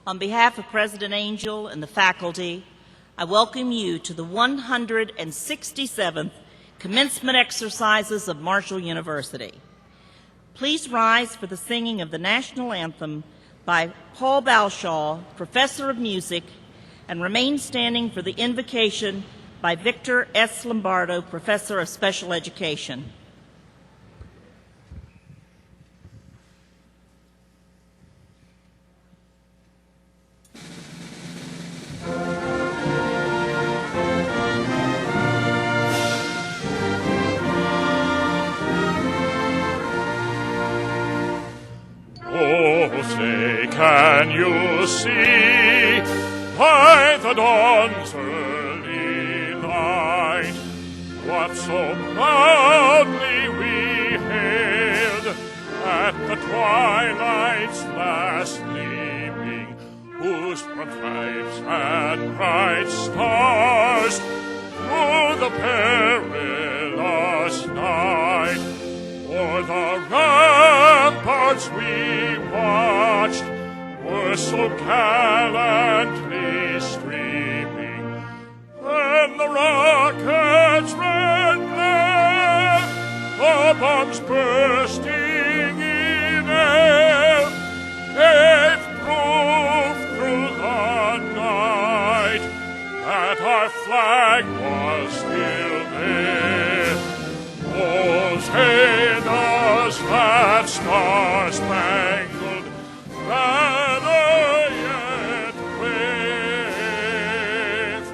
On behalf of President Angel and the faculty, I welcome you to the 167th commencement exercises of Marshall University. Please rise for the singing of the national anthem by Paul Balshaw, Professor of Music, and remain standing for the invocation by Victor S. Lombardo, Professor of Special Education. Oh, say, can you see by the dawn's early light what so proudly we hailed at the twilight's last gleaming, whose front stripes and bright stars through the perilous night o'er the ramparts we watched were so gallantly streaming, and the rockets' red glare, the bombs bursting in air, gave proof through the night that our flag was still there. Oh, say does that star-spangled banner yet wave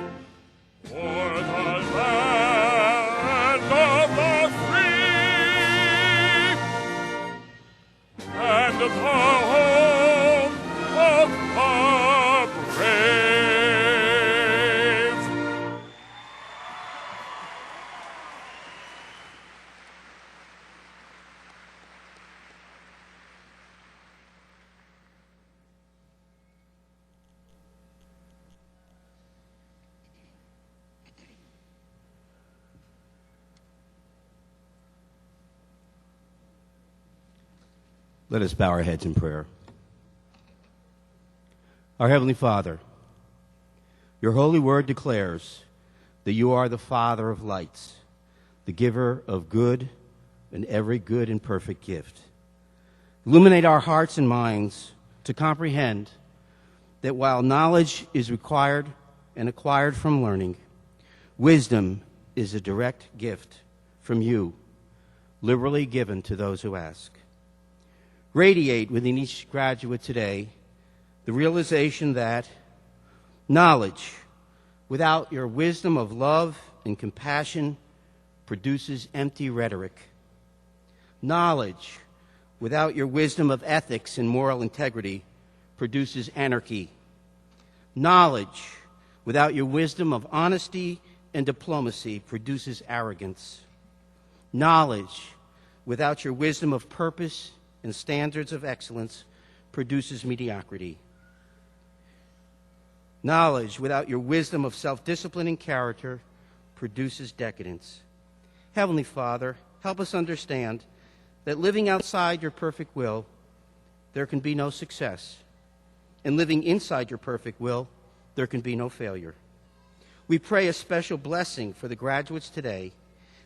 o'er the land of the free and the home of the brave? Let us bow our heads in prayer. Our Heavenly Father, your holy word declares that you are the Father of lights, the giver of good and every good and perfect gift. Illuminate our hearts and minds to comprehend that while knowledge is required and acquired from learning, wisdom is a direct gift from you, liberally given to those who ask. Radiate within each graduate today the realization that knowledge without your wisdom of love and compassion produces empty rhetoric. Knowledge without your wisdom of ethics and moral integrity produces anarchy. Knowledge without your wisdom of honesty and diplomacy produces arrogance. Knowledge without your wisdom of purpose and standards of excellence produces mediocrity. Knowledge without your wisdom of self-discipline and character produces decadence. Heavenly Father, help us understand that living outside your perfect will, there can be no success. And living inside your perfect will, there can be no failure. We pray a special blessing for the graduates today.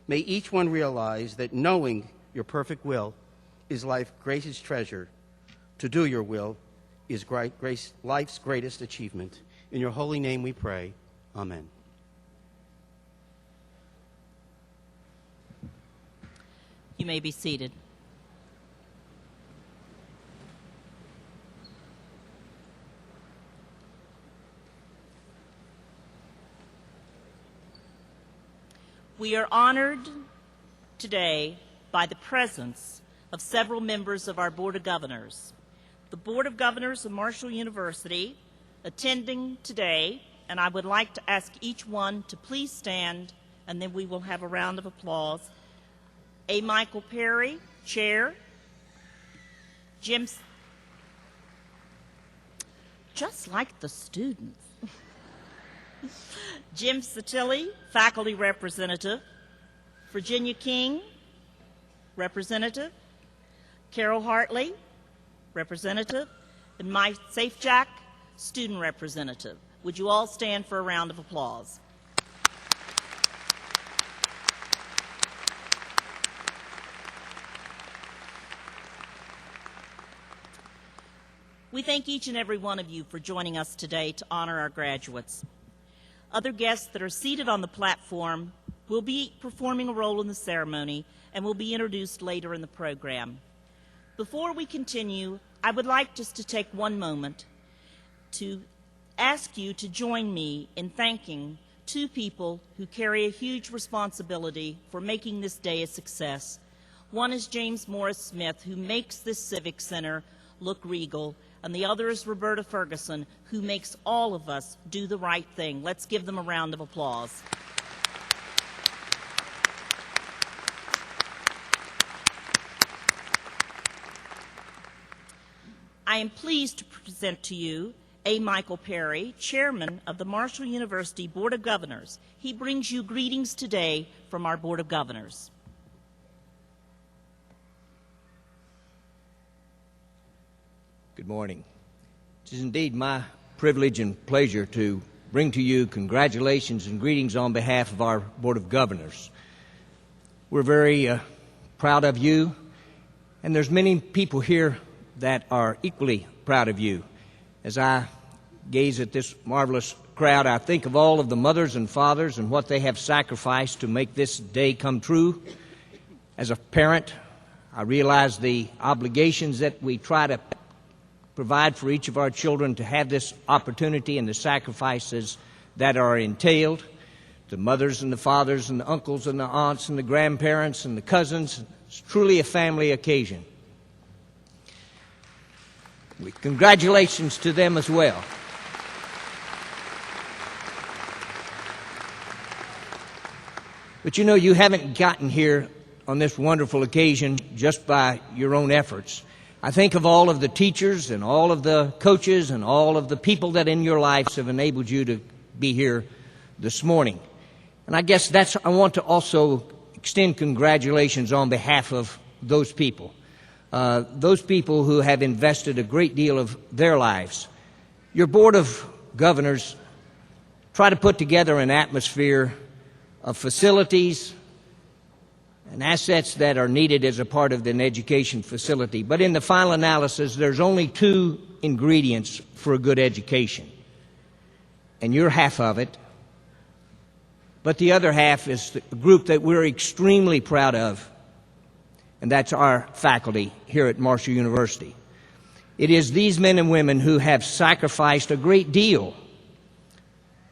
May each one realize that knowing your perfect will is life's greatest treasure. To do your will is life's greatest achievement. In your holy name we pray. Amen. You may be seated. We are honored today by the presence of several members of our Board of Governors. The Board of Governors of Marshall University attending today, and I would like to ask each one to please stand, and then we will have a round of applause. A. Michael Perry, Chair. Just like the students. Jim Satilli, Faculty Representative. Virginia King, Representative. Carol Hartley, Representative. And Mike Safejack, Student Representative. Would you all stand for a round of applause? We thank each and every one of you for joining us today to honor our graduates. Other guests that are seated on the platform will be performing a role in the ceremony and will be introduced later in the program. Before we continue, I would like just to take one moment to ask you to join me in thanking two people who carry a huge responsibility for making this day a success. One is James Morris Smith, who makes this Civic Center look regal, and the other is Roberta Ferguson, who makes all of us do the right thing. Let's give them a round of applause. I am pleased to present to you A. Michael Perry, Chairman of the Marshall University Board of Governors. He brings you greetings today from our Board of Governors. Good morning. It is indeed my privilege and pleasure to bring to you congratulations and greetings on behalf of our Board of Governors. We're very proud of you, and there's many people here that are equally proud of you. As I gaze at this marvelous crowd, I think of all of the mothers and fathers and what they have sacrificed to make this day come true. As a parent, I realize the obligations that we try to provide for each of our children to have this opportunity and the sacrifices that are entailed. The mothers and the fathers and the uncles and the aunts and the grandparents and the cousins, it's truly a family occasion. Congratulations to them as well. But you know, you haven't gotten here on this wonderful occasion just by your own efforts. I think of all of the teachers and all of the coaches and all of the people that in your lives have enabled you to be here this morning. And I guess I want to also extend congratulations on behalf of those people who have invested a great deal of their lives. Your Board of Governors try to put together an atmosphere of facilities and assets that are needed as a part of an education facility. But in the final analysis, there's only two ingredients for a good education. And you're half of it. But the other half is the group that we're extremely proud of, and that's our faculty here at Marshall University. It is these men and women who have sacrificed a great deal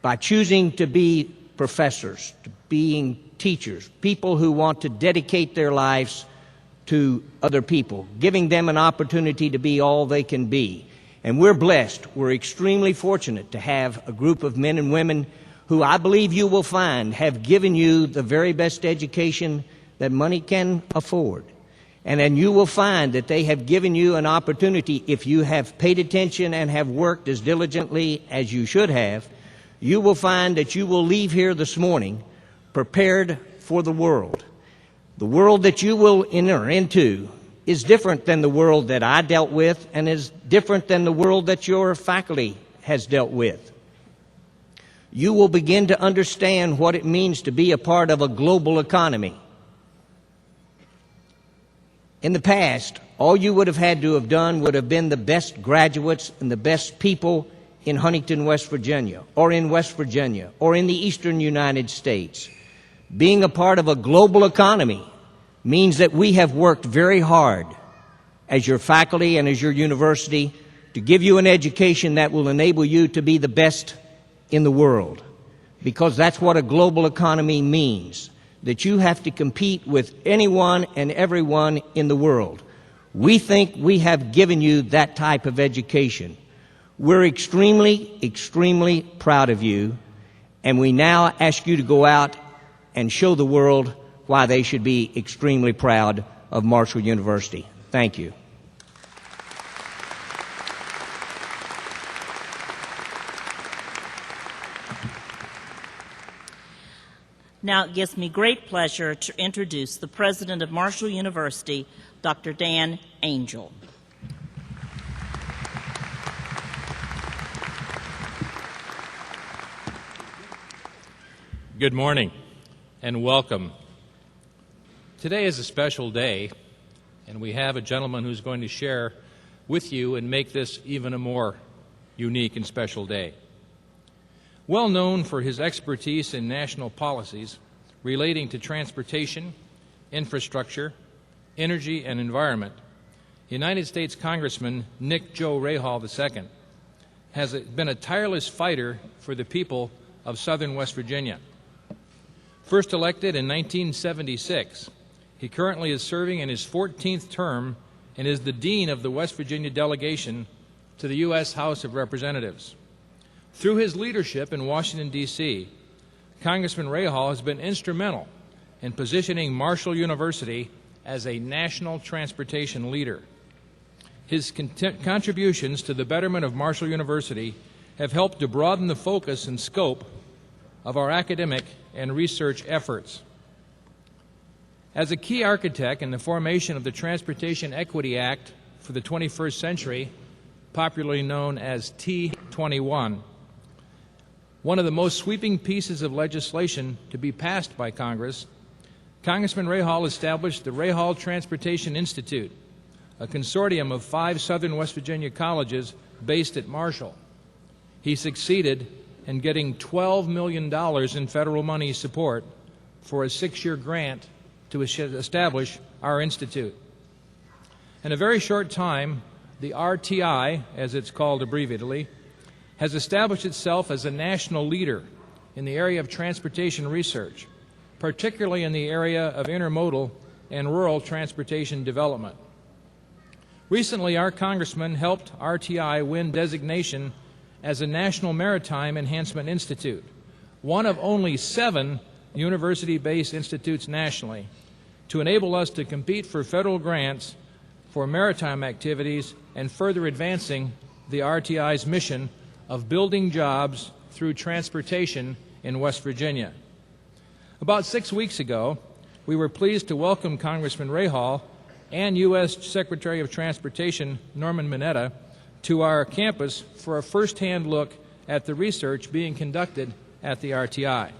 by choosing to be professors, to being teachers, people who want to dedicate their lives to other people, giving them an opportunity to be all they can be. And we're blessed, we're extremely fortunate to have a group of men and women who I believe you will find have given you the very best education that money can afford. And then you will find that they have given you an opportunity, if you have paid attention and have worked as diligently as you should have, you will find that you will leave here this morning prepared for the world. The world that you will enter into is different than the world that I dealt with and is different than the world that your faculty has dealt with. You will begin to understand what it means to be a part of a global economy. In the past, all you would have had to have done would have been the best graduates and the best people in Huntington, West Virginia, or in West Virginia, or in the eastern United States. Being a part of a global economy means that we have worked very hard as your faculty and as your university to give you an education that will enable you to be the best in the world. Because that's what a global economy means, that you have to compete with anyone and everyone in the world. We think we have given you that type of education. We're extremely, extremely proud of you, and we now ask you to go out and show the world why they should be extremely proud of Marshall University. Thank you. Now it gives me great pleasure to introduce the President of Marshall University, Dr. Dan Angel. Good morning and welcome. Today is a special day, and we have a gentleman who's going to share with you and make this even a more unique and special day. Well known for his expertise in national policies relating to transportation, infrastructure, energy, and environment, United States Congressman Nick Joe Rahall II has been a tireless fighter for the people of southern West Virginia. First elected in 1976, he currently is serving in his 14th term and is the Dean of the West Virginia delegation to the U.S. House of Representatives. Through his leadership in Washington, D.C., Congressman Rahall has been instrumental in positioning Marshall University as a national transportation leader. His contributions to the betterment of Marshall University have helped to broaden the focus and scope of our academic and research efforts. As a key architect in the formation of the Transportation Equity Act for the 21st century, popularly known as T21, one of the most sweeping pieces of legislation to be passed by Congress, Congressman Rahall established the Rahall Transportation Institute, a consortium of 5 southern West Virginia colleges based at Marshall. He succeeded in getting $12 million in federal money support for a 6-year grant to establish our institute. In a very short time, the RTI, as it's called abbreviatedly, has established itself as a national leader in the area of transportation research, particularly in the area of intermodal and rural transportation development. Recently, our congressman helped RTI win designation as a National Maritime Enhancement Institute, one of only 7 university-based institutes nationally, to enable us to compete for federal grants for maritime activities and further advancing the RTI's mission of building jobs through transportation in West Virginia. About 6 weeks ago, we were pleased to welcome Congressman Rahall and U.S. Secretary of Transportation Norman Mineta to our campus for a first-hand look at the research being conducted at the RTI.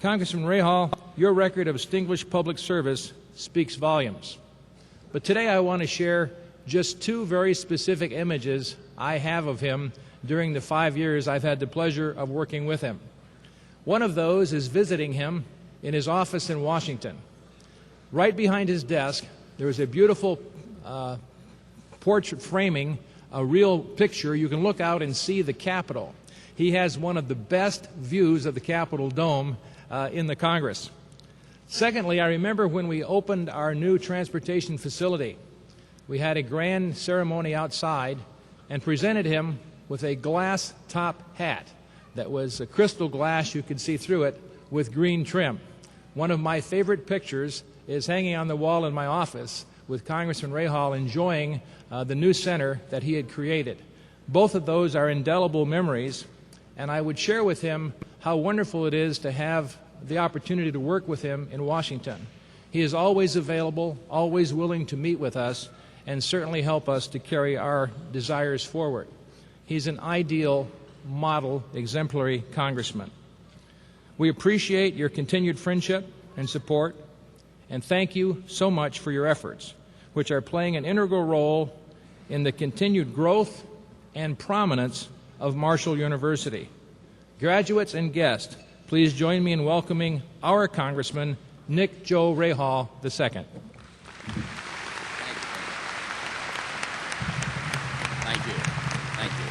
Congressman Rahall, your record of distinguished public service speaks volumes. But today I want to share just 2 very specific images I have of him during the 5 years I've had the pleasure of working with him. One of those is visiting him in his office in Washington. Right behind his desk, there is a beautiful portrait framing a real picture. You can look out and see the Capitol. He has one of the best views of the Capitol Dome in the Congress. Secondly, I remember when we opened our new transportation facility. We had a grand ceremony outside and presented him with a glass top hat that was a crystal glass, you could see through it, with green trim. One of my favorite pictures is hanging on the wall in my office with Congressman Rahall enjoying the new center that he had created. Both of those are indelible memories, and I would share with him how wonderful it is to have the opportunity to work with him in Washington. He is always available, always willing to meet with us, and certainly help us to carry our desires forward. He's an ideal, model, exemplary congressman. We appreciate your continued friendship and support, and thank you so much for your efforts, which are playing an integral role in the continued growth and prominence of Marshall University. Graduates and guests, please join me in welcoming our Congressman, Nick Joe Rahall II. Thank you. Thank you.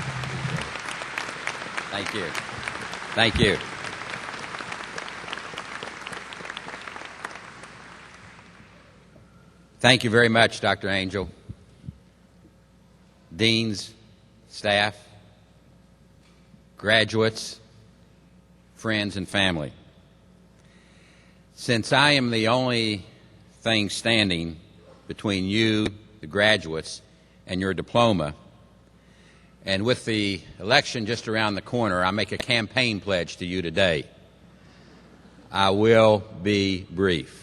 Thank you. Thank you. Thank you very much, Dr. Angel. Deans, staff, graduates, friends, and family. Since I am the only thing standing between you, the graduates, and your diploma, and with the election just around the corner, I make a campaign pledge to you today. I will be brief.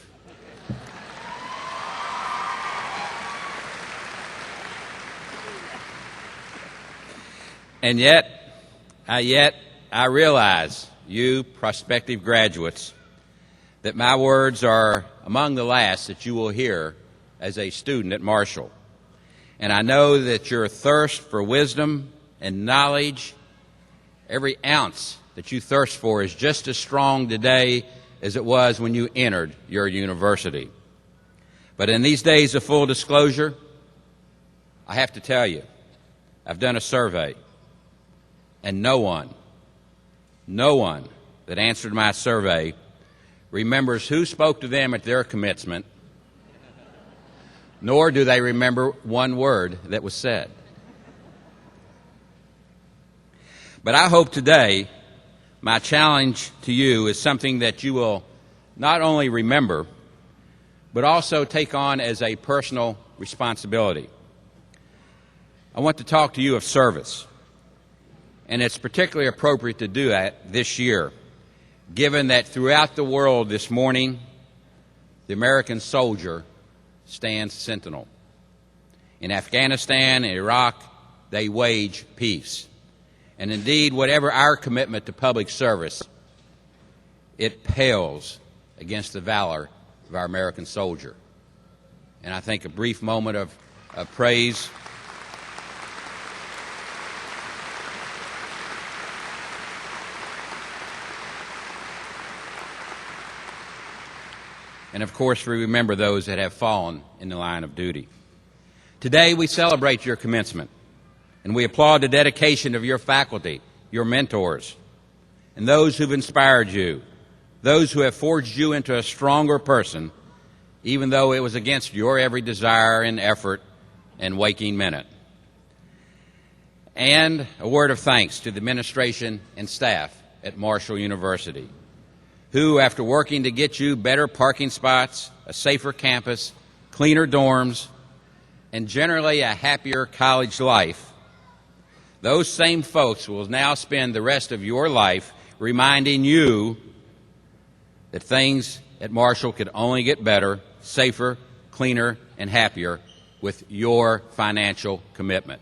And yet I realize, you prospective graduates, that my words are among the last that you will hear as a student at Marshall. And I know that your thirst for wisdom and knowledge, every ounce that you thirst for, is just as strong today as it was when you entered your university. But in these days of full disclosure, I have to tell you, I've done a survey, and no one that answered my survey remembers who spoke to them at their commencement, nor do they remember one word that was said. But I hope today my challenge to you is something that you will not only remember, but also take on as a personal responsibility. I want to talk to you of service, and it's particularly appropriate to do that this year, given that throughout the world this morning, the American soldier stands sentinel. In Afghanistan and Iraq, they wage peace. And indeed, whatever our commitment to public service, it pales against the valor of our American soldier. And I think a brief moment of praise and, of course, we remember those that have fallen in the line of duty. Today, we celebrate your commencement, and we applaud the dedication of your faculty, your mentors, and those who've inspired you, those who have forged you into a stronger person, even though it was against your every desire and effort and waking minute. And a word of thanks to the administration and staff at Marshall University, who, after working to get you better parking spots, a safer campus, cleaner dorms, and generally a happier college life, those same folks will now spend the rest of your life reminding you that things at Marshall could only get better, safer, cleaner, and happier with your financial commitment.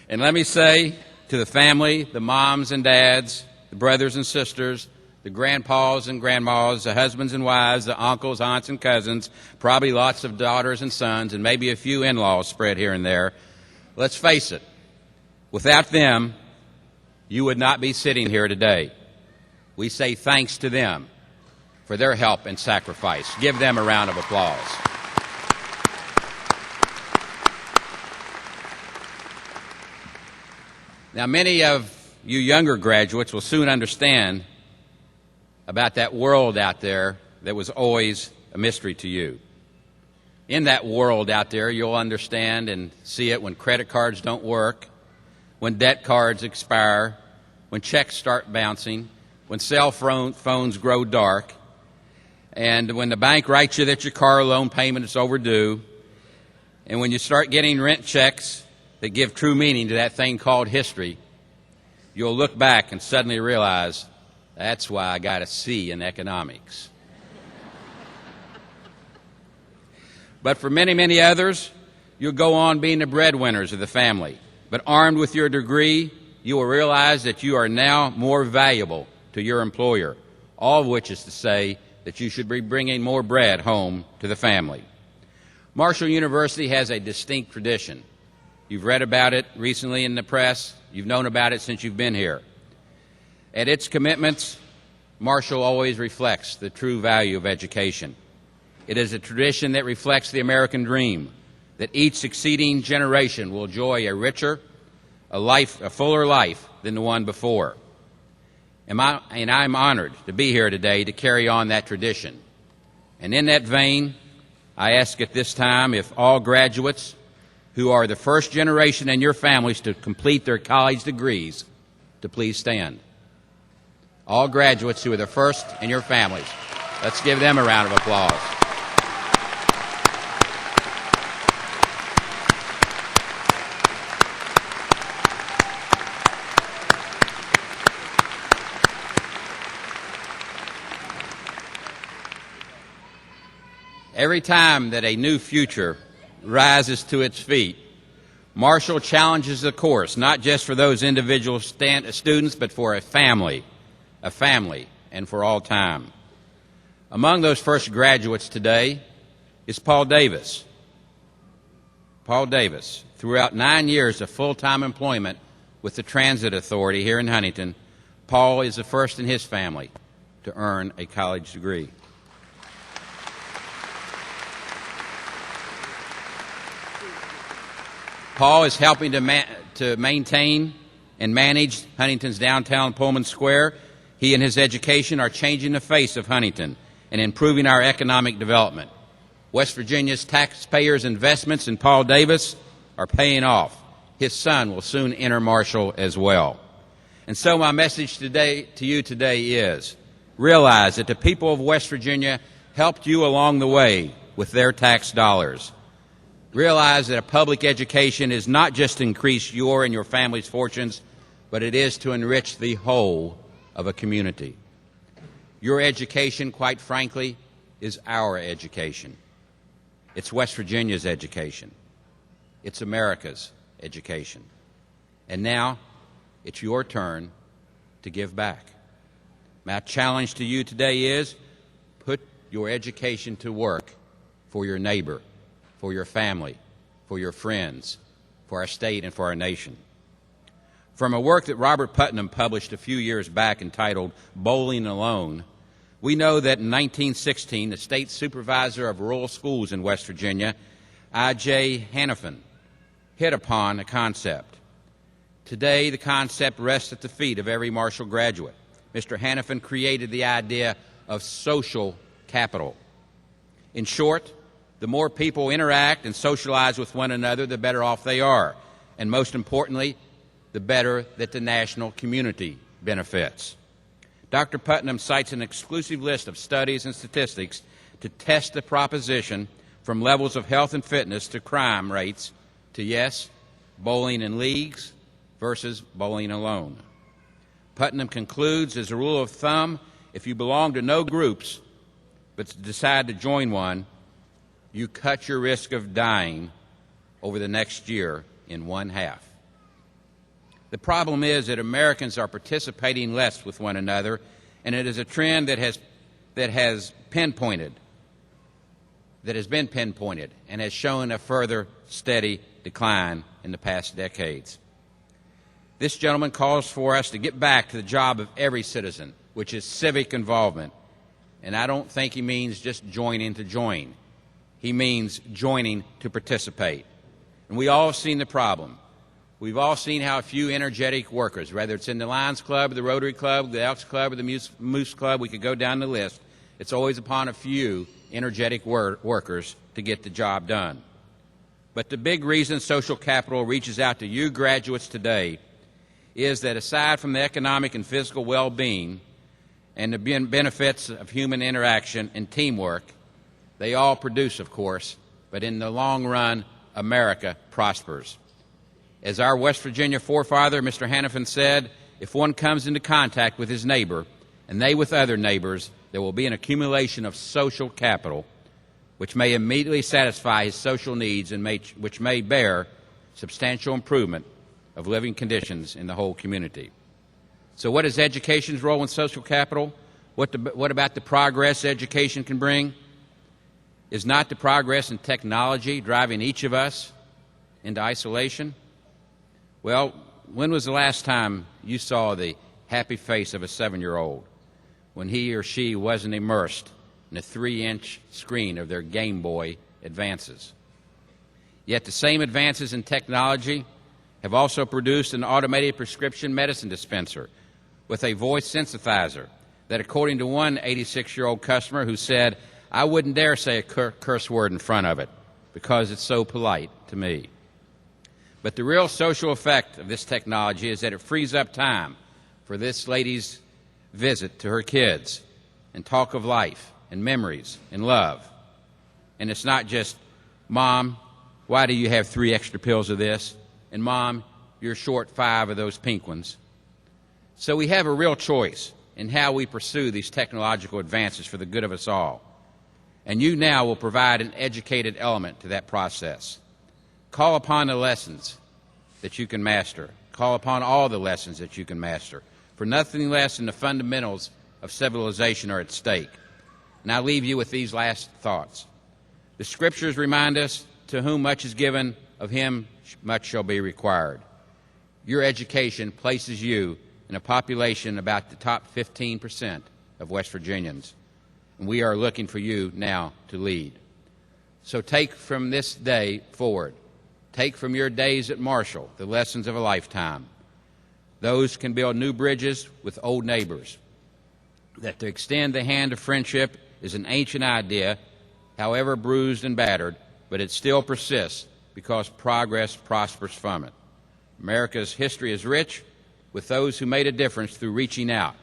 And let me say to the family, the moms and dads, the brothers and sisters, the grandpas and grandmas, the husbands and wives, the uncles, aunts, and cousins, probably lots of daughters and sons, and maybe a few in-laws spread here and there. Let's face it, without them, you would not be sitting here today. We say thanks to them for their help and sacrifice. Give them a round of applause. Now, many of you younger graduates will soon understand about that world out there that was always a mystery to you. In that world out there, you'll understand and see it when credit cards don't work, when debt cards expire, when checks start bouncing, when cell phones grow dark, and when the bank writes you that your car loan payment is overdue, and when you start getting rent checks that give true meaning to that thing called history, you'll look back and suddenly realize, that's why I got a C in economics. But for many, many others, you'll go on being the breadwinners of the family. But armed with your degree, you will realize that you are now more valuable to your employer, all of which is to say that you should be bringing more bread home to the family. Marshall University has a distinct tradition. You've read about it recently in the press. You've known about it since you've been here. At its commitments, Marshall always reflects the true value of education. It is a tradition that reflects the American dream, that each succeeding generation will enjoy a richer, a fuller life than the one before. And I'm honored to be here today to carry on that tradition. And in that vein, I ask at this time if all graduates who are the first generation in your families to complete their college degrees to please stand. All graduates who are the first in your families. Let's give them a round of applause. Every time that a new future rises to its feet, Marshall challenges the course, not just for those individual students, but for a family, and for all time. Among those first graduates today is Paul Davis, Paul Davis, throughout 9 years of full-time employment with the Transit Authority here in Huntington, Paul is the first in his family to earn a college degree. Paul is helping to maintain and manage Huntington's downtown Pullman Square. He and his education are changing the face of Huntington and improving our economic development. West Virginia's taxpayers' investments in Paul Davis are paying off. His son will soon enter Marshall as well. And so my message to you today is, realize that the people of West Virginia helped you along the way with their tax dollars. Realize that a public education is not just to increase your and your family's fortunes, but it is to enrich the whole of a community. Your education, quite frankly, is our education. It's West Virginia's education. It's America's education. And now, it's your turn to give back. My challenge to you today is, put your education to work for your neighbor, for your family, for your friends, for our state, and for our nation. From a work that Robert Putnam published a few years back entitled Bowling Alone, we know that in 1916, the state supervisor of rural schools in West Virginia, I.J. Hanifin, hit upon a concept. Today, the concept rests at the feet of every Marshall graduate. Mr. Hanifin created the idea of social capital. In short, the more people interact and socialize with one another, the better off they are. And most importantly, the better that the national community benefits. Dr. Putnam cites an exclusive list of studies and statistics to test the proposition, from levels of health and fitness to crime rates to, yes, bowling in leagues versus bowling alone. Putnam concludes, as a rule of thumb, if you belong to no groups but decide to join one, you cut your risk of dying over the next year in 1/2. The problem is that Americans are participating less with one another, and it is a trend that has been pinpointed and has shown a further steady decline in the past decades. This gentleman calls for us to get back to the job of every citizen, which is civic involvement. And I don't think he means just joining to join. He means joining to participate. And we all have seen the problem. We've all seen how a few energetic workers, whether it's in the Lions Club, or the Rotary Club, the Elks Club, or the Moose Club, we could go down the list, it's always upon a few energetic workers to get the job done. But the big reason social capital reaches out to you graduates today is that aside from the economic and physical well-being and the benefits of human interaction and teamwork, they all produce, of course, but in the long run, America prospers. As our West Virginia forefather, Mr. Hanifin, said, if one comes into contact with his neighbor, and they with other neighbors, there will be an accumulation of social capital, which may immediately satisfy his social needs and which may bear substantial improvement of living conditions in the whole community. So what is education's role in social capital? What about the progress education can bring? Is not the progress in technology driving each of us into isolation? Well, when was the last time you saw the happy face of a 7-year-old when he or she wasn't immersed in a 3-inch screen of their Game Boy Advances? Yet the same advances in technology have also produced an automated prescription medicine dispenser with a voice synthesizer that, according to one 86-year-old customer who said, I wouldn't dare say a curse word in front of it because it's so polite to me. But the real social effect of this technology is that it frees up time for this lady's visit to her kids and talk of life and memories and love. And it's not just, Mom, why do you have 3 extra pills of this? And Mom, you're short 5 of those pink ones. So we have a real choice in how we pursue these technological advances for the good of us all. And you now will provide an educated element to that process. Call upon the lessons that you can master. Call upon all the lessons that you can master. For nothing less than the fundamentals of civilization are at stake. And I leave you with these last thoughts. The Scriptures remind us to whom much is given, of him much shall be required. Your education places you in a population about the top 15% of West Virginians, and we are looking for you now to lead. So take from this day forward, take from your days at Marshall the lessons of a lifetime. Those can build new bridges with old neighbors. That to extend the hand of friendship is an ancient idea, however bruised and battered, but it still persists because progress prospers from it. America's history is rich with those who made a difference through reaching out.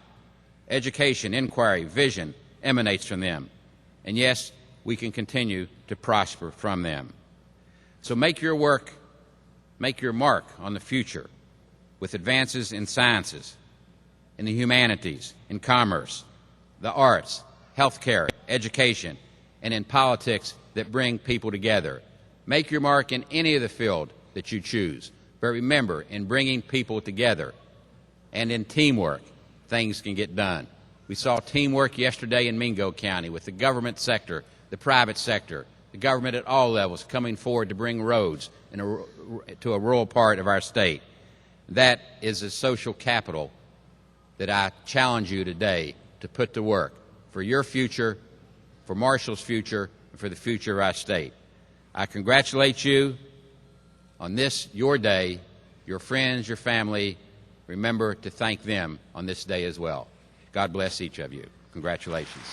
Education, inquiry, vision emanates from them. And yes, we can continue to prosper from them. So make your mark on the future with advances in sciences, in the humanities, in commerce, the arts, healthcare, education, and in politics that bring people together. Make your mark in any of the field that you choose. But remember, in bringing people together and in teamwork, things can get done. We saw teamwork yesterday in Mingo County with the government sector, the private sector, the government at all levels coming forward to bring roads to a rural part of our state. That is a social capital that I challenge you today to put to work for your future, for Marshall's future, and for the future of our state. I congratulate you on this, your day, your friends, your family. Remember to thank them on this day as well. God bless each of you. Congratulations.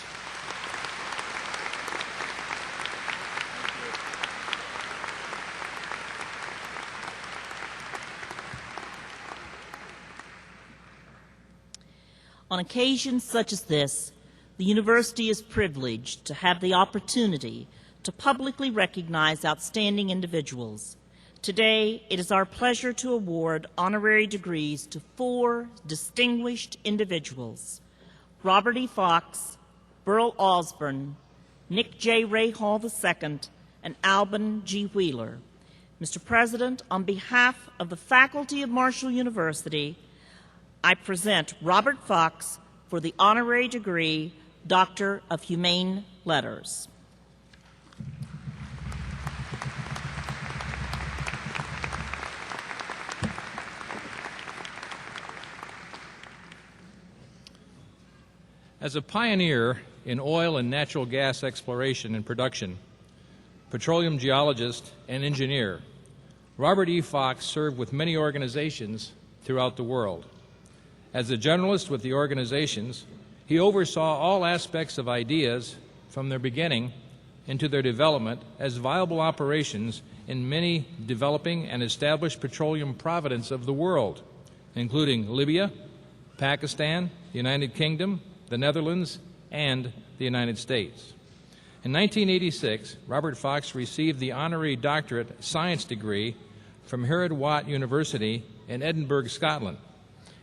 On occasions such as this, the university is privileged to have the opportunity to publicly recognize outstanding individuals. Today, it is our pleasure to award honorary degrees to 4 distinguished individuals: Robert E. Fox, Burl Osborne, Nick J. Ray Hall II, and Alban G. Wheeler. Mr. President, on behalf of the faculty of Marshall University, I present Robert Fox for the honorary degree Doctor of Humane Letters. As a pioneer in oil and natural gas exploration and production, petroleum geologist and engineer, Robert E. Fox served with many organizations throughout the world. As a generalist with the organizations, he oversaw all aspects of ideas from their beginning into their development as viable operations in many developing and established petroleum provinces of the world, including Libya, Pakistan, the United Kingdom, the Netherlands, and the United States. In 1986, Robert Fox received the honorary doctorate science degree from Herod Watt University in Edinburgh, Scotland,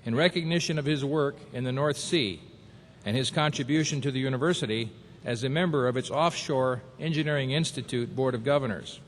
in recognition of his work in the North Sea and his contribution to the university as a member of its Offshore Engineering Institute Board of Governors.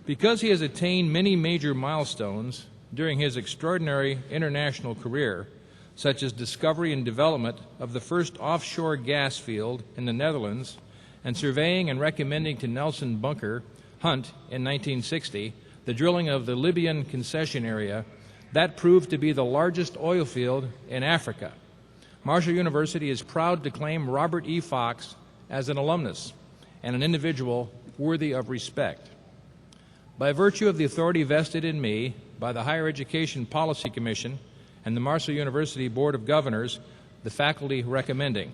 Because he has attained many major milestones during his extraordinary international career, such as discovery and development of the first offshore gas field in the Netherlands and surveying and recommending to Nelson Bunker Hunt in 1960 the drilling of the Libyan concession area, that proved to be the largest oil field in Africa. Marshall University is proud to claim Robert E. Fox as an alumnus and an individual worthy of respect. By virtue of the authority vested in me by the Higher Education Policy Commission and the Marshall University Board of Governors, the faculty recommending,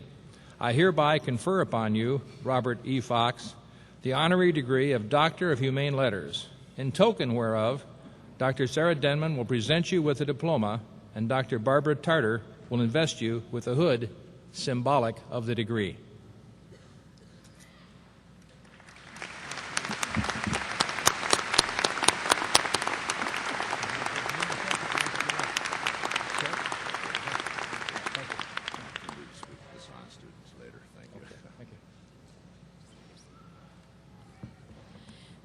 I hereby confer upon you, Robert E. Fox, the honorary degree of Doctor of Humane Letters, in token whereof Dr. Sarah Denman will present you with a diploma, and Dr. Barbara Tarter will invest you with a hood symbolic of the degree.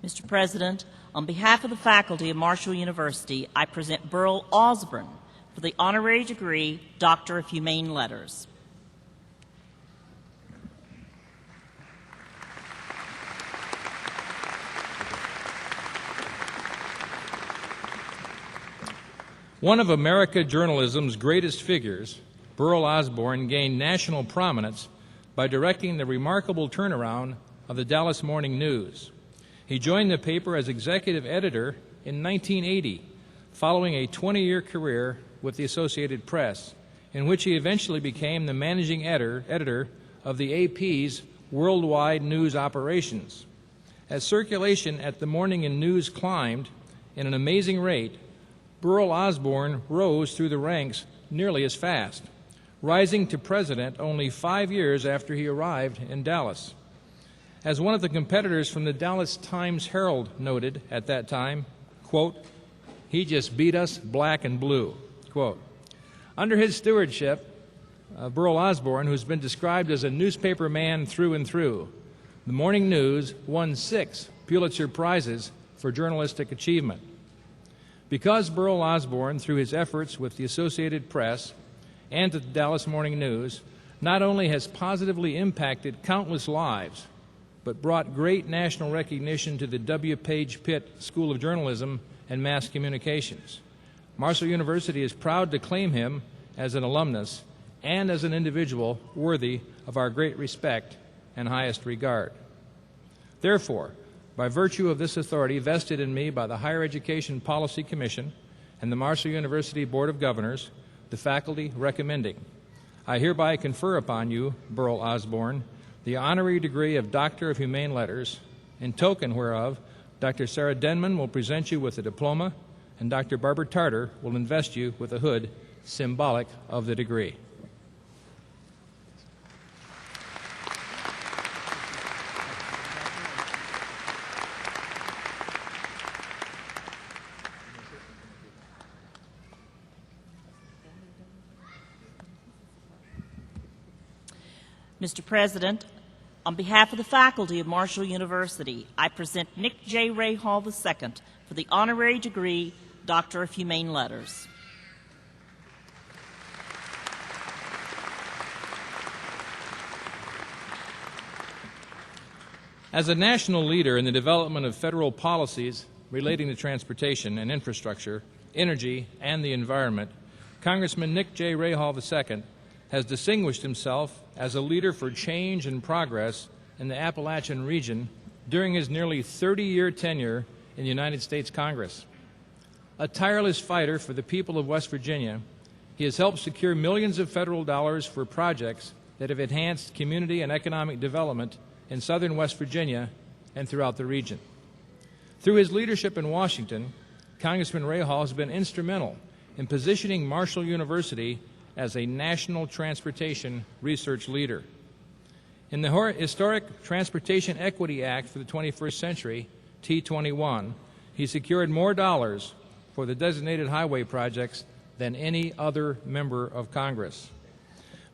Mr. President, on behalf of the faculty of Marshall University, I present Burl Osborne for the honorary degree Doctor of Humane Letters. One of America journalism's greatest figures, Burl Osborne, gained national prominence by directing the remarkable turnaround of the Dallas Morning News. He joined the paper as executive editor in 1980, following a 20-year career with the Associated Press, in which he eventually became the managing editor of the AP's worldwide news operations. As circulation at the Morning and News climbed in an amazing rate, Burl Osborne rose through the ranks nearly as fast, rising to president only 5 years after he arrived in Dallas. As one of the competitors from the Dallas Times-Herald noted at that time, quote, "He just beat us black and blue," quote. Under his stewardship, Burl Osborne, who's been described as a newspaper man through and through, the Morning News won 6 Pulitzer Prizes for journalistic achievement. Because Burl Osborne, through his efforts with the Associated Press and the Dallas Morning News, not only has positively impacted countless lives, but brought great national recognition to the W. Page Pitt School of Journalism and Mass Communications. Marshall University is proud to claim him as an alumnus and as an individual worthy of our great respect and highest regard. Therefore, by virtue of this authority vested in me by the Higher Education Policy Commission and the Marshall University Board of Governors, the faculty recommending, I hereby confer upon you, Burl Osborne, the honorary degree of Doctor of Humane Letters, in token whereof Dr. Sarah Denman will present you with a diploma, and Dr. Barbara Tarter will invest you with a hood symbolic of the degree. Mr. President, on behalf of the faculty of Marshall University, I present Nick J. Ray Hall II for the honorary degree Doctor of Humane Letters. As a national leader in the development of federal policies relating to transportation and infrastructure, energy, and the environment, Congressman Nick J. Ray Hall II has distinguished himself as a leader for change and progress in the Appalachian region during his nearly 30-year tenure in the United States Congress. A tireless fighter for the people of West Virginia, he has helped secure millions of federal dollars for projects that have enhanced community and economic development in southern West Virginia and throughout the region. Through his leadership in Washington, Congressman Ray Hall has been instrumental in positioning Marshall University as a national transportation research leader. In the historic Transportation Equity Act for the 21st century, T21, he secured more dollars for the designated highway projects than any other member of Congress.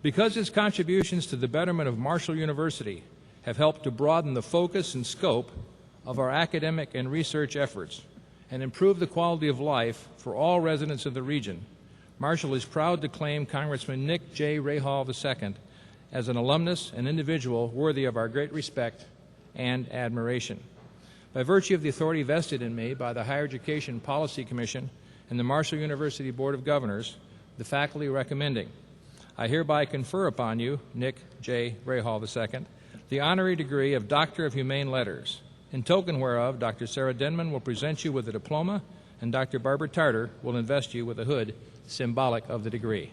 Because his contributions to the betterment of Marshall University have helped to broaden the focus and scope of our academic and research efforts and improve the quality of life for all residents of the region, Marshall is proud to claim Congressman Nick J. Ray Hall II as an alumnus and individual worthy of our great respect and admiration. By virtue of the authority vested in me by the Higher Education Policy Commission and the Marshall University Board of Governors, the faculty recommending, I hereby confer upon you, Nick J. Ray Hall II, the honorary degree of Doctor of Humane Letters, in token whereof Dr. Sarah Denman will present you with a diploma, and Dr. Barbara Tarter will invest you with a hood symbolic of the degree.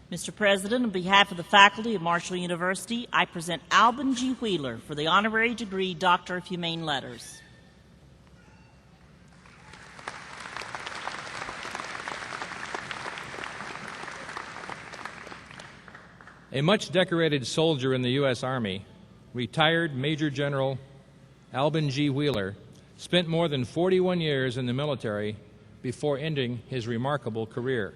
Mr. President, on behalf of the faculty of Marshall University, I present Alban G. Wheeler for the honorary degree Doctor of Humane Letters. A much decorated soldier in the U.S. Army, retired Major General Alban G. Wheeler spent more than 41 years in the military before ending his remarkable career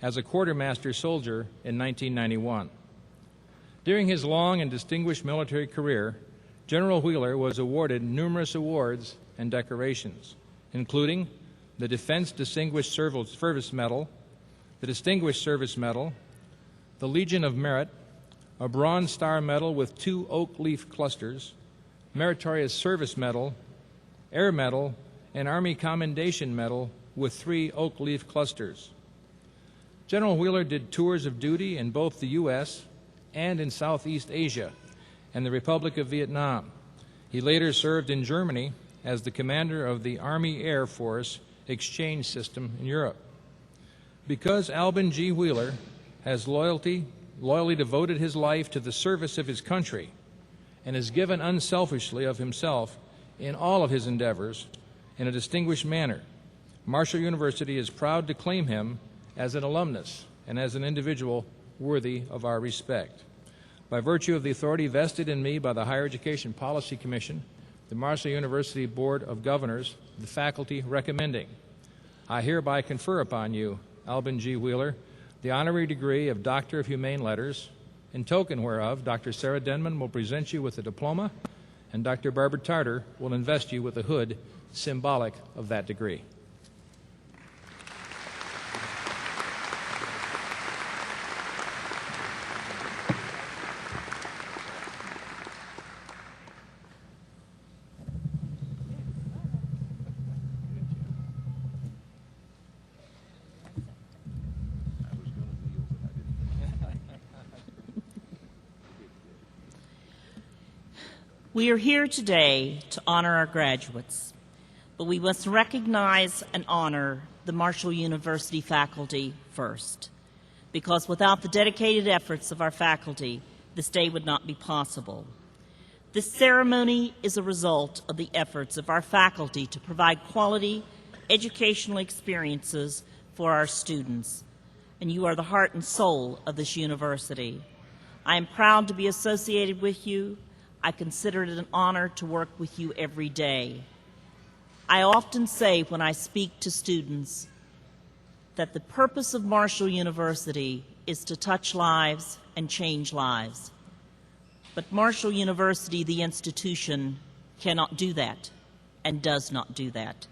as a quartermaster soldier in 1991. During his long and distinguished military career, General Wheeler was awarded numerous awards and decorations, including the Defense Distinguished Service Medal, the Distinguished Service Medal, the Legion of Merit, a Bronze Star Medal with 2 oak leaf clusters, Meritorious Service Medal, Air Medal, and Army Commendation Medal with 3 oak leaf clusters. General Wheeler did tours of duty in both the U.S. and in Southeast Asia and the Republic of Vietnam. He later served in Germany as the commander of the Army Air Force Exchange System in Europe. Because Albin G. Wheeler has loyally devoted his life to the service of his country and has given unselfishly of himself in all of his endeavors in a distinguished manner, Marshall University is proud to claim him as an alumnus and as an individual worthy of our respect. By virtue of the authority vested in me by the Higher Education Policy Commission, the Marshall University Board of Governors, the faculty recommending, I hereby confer upon you, Albin G. Wheeler, the honorary degree of Doctor of Humane Letters, in token whereof Dr. Sarah Denman will present you with a diploma, and Dr. Barbara Tarter will invest you with a hood symbolic of that degree. We are here today to honor our graduates, but we must recognize and honor the Marshall University faculty first, because without the dedicated efforts of our faculty, this day would not be possible. This ceremony is a result of the efforts of our faculty to provide quality educational experiences for our students, and you are the heart and soul of this university. I am proud to be associated with you. I consider it an honor to work with you every day. I often say when I speak to students that the purpose of Marshall University is to touch lives and change lives. But Marshall University, the institution, cannot do that and does not do that.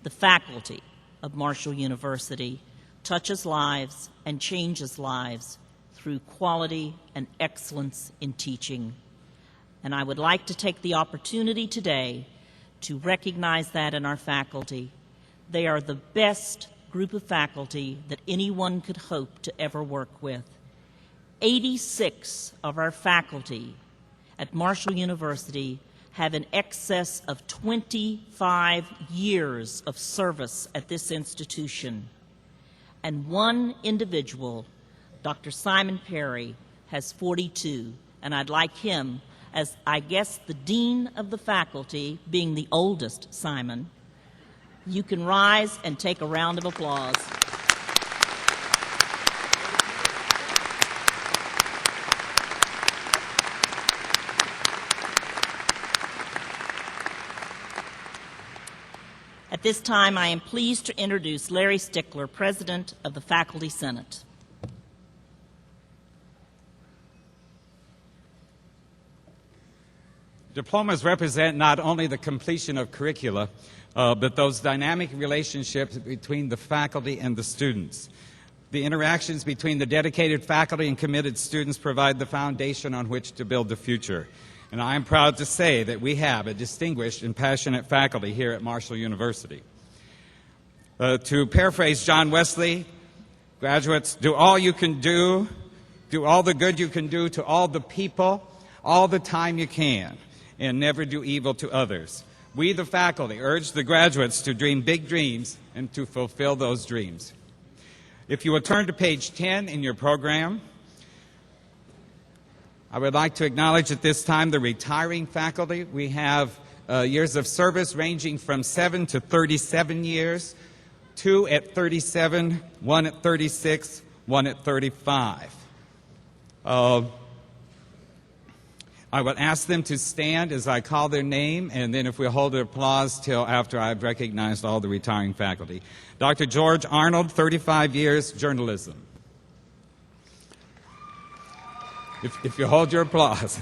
The faculty of Marshall University touches lives and changes lives through quality and excellence in teaching. And I would like to take the opportunity today to recognize that in our faculty. They are the best group of faculty that anyone could hope to ever work with. 86 of our faculty at Marshall University have in excess of 25 years of service at this institution. And one individual, Dr. Simon Perry, has 42, and I'd like him, as I guess the dean of the faculty, being the oldest Simon, you can rise and take a round of applause. At this time, I am pleased to introduce Larry Stickler, President of the Faculty Senate. Diplomas represent not only the completion of curricula, but those dynamic relationships between the faculty and the students. The interactions between the dedicated faculty and committed students provide the foundation on which to build the future. And I am proud to say that we have a distinguished and passionate faculty here at Marshall University. To paraphrase John Wesley, graduates, do all you can do all the good you can do to all the people, all the time you can, and never do evil to others. We, the faculty, urge the graduates to dream big dreams and to fulfill those dreams. If you will turn to page 10 in your program, I would like to acknowledge at this time the retiring faculty. We have years of service ranging from 7 to 37 years, 2 at 37, 1 at 36, 1 at 35. I would ask them to stand as I call their name, and then if we hold the applause till after I've recognized all the retiring faculty. Dr. George Arnold, 35 years, journalism. If you hold your applause.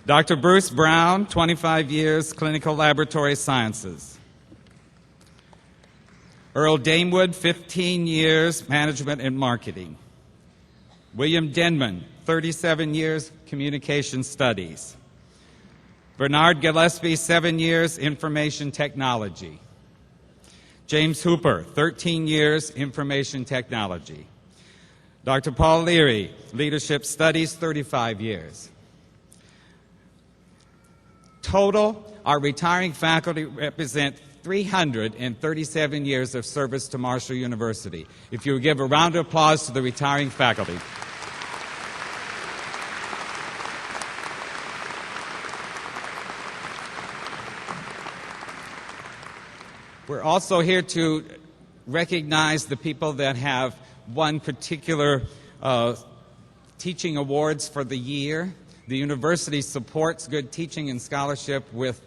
Dr. Bruce Brown, 25 years, Clinical Laboratory Sciences. Earl Damewood, 15 years, Management and Marketing. William Denman, 37 years, Communication Studies. Bernard Gillespie, 7 years, Information Technology. James Hooper, 13 years, Information Technology. Dr. Paul Leary, Leadership Studies, 35 years. Total, our retiring faculty represent 337 years of service to Marshall University. If you would give a round of applause to the retiring faculty. We're also here to recognize the people that have won particular teaching awards for the year. The university supports good teaching and scholarship with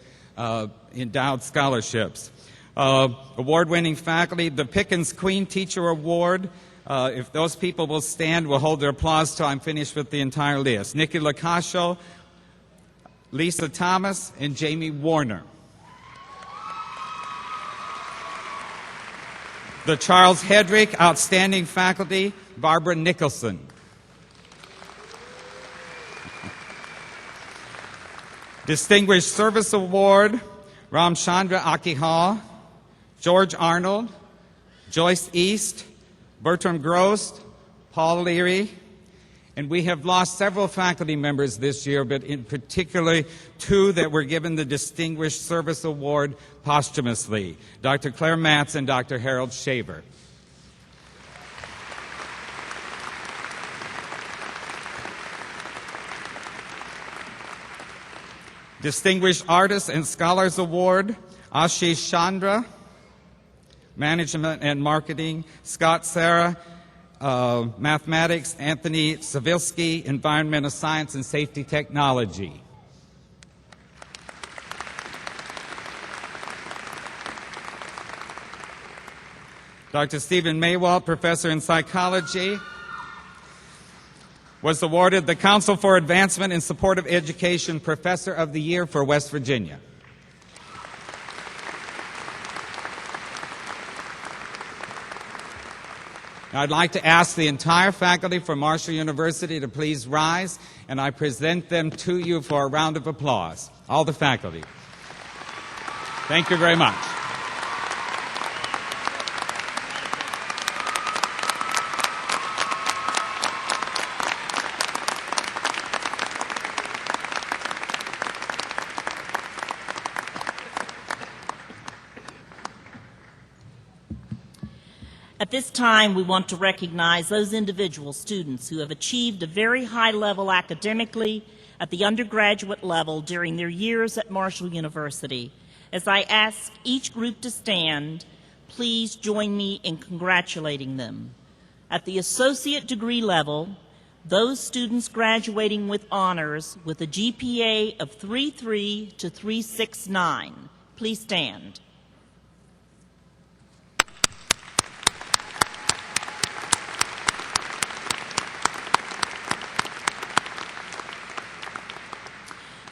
endowed scholarships. Award-winning faculty, the Pickens Queen Teacher Award. If those people will stand, we'll hold their applause till I'm finished with the entire list. Nikki Lacascio, Lisa Thomas, and Jamie Warner. The Charles Hedrick Outstanding Faculty, Barbara Nicholson. Distinguished Service Award, Ramchandra Akihal, George Arnold, Joyce East, Bertram Gross, Paul Leary, and we have lost several faculty members this year, but in particular 2 that were given the Distinguished Service Award posthumously, Dr. Claire Matz and Dr. Harold Shaver. Distinguished Artists and Scholars Award, Ashish Chandra, Management and Marketing, Scott Sarah, Mathematics, Anthony Savilsky, Environmental Science and Safety Technology. Dr. Stephen Maywald, Professor in Psychology, was awarded the Council for Advancement in Support of Education Professor of the Year for West Virginia. Now, I'd like to ask the entire faculty from Marshall University to please rise, and I present them to you for a round of applause. All the faculty. Thank you very much. At this time, we want to recognize those individual students who have achieved a very high level academically at the undergraduate level during their years at Marshall University. As I ask each group to stand, please join me in congratulating them. At the associate degree level, those students graduating with honors with a GPA of 3.3 to 3.69. Please stand.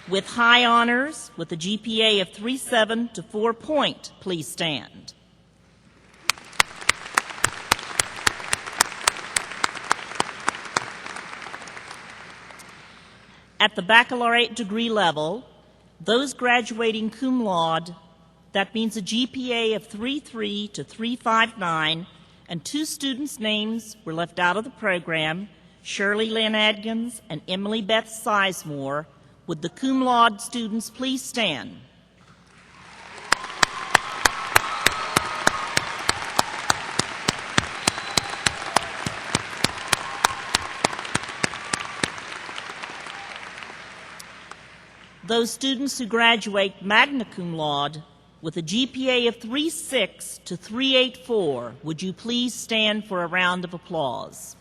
With high honors, with a GPA of 3.7 to 4 point, please stand. At the baccalaureate degree level, those graduating cum laude, that means a GPA of 3.3 to 3.59, and 2 students' names were left out of the program, Shirley Lynn Adkins and Emily Beth Sizemore. Would the cum laude students please stand? Those students who graduate magna cum laude with a GPA of 3.6 to 3.84, would you please stand for a round of applause?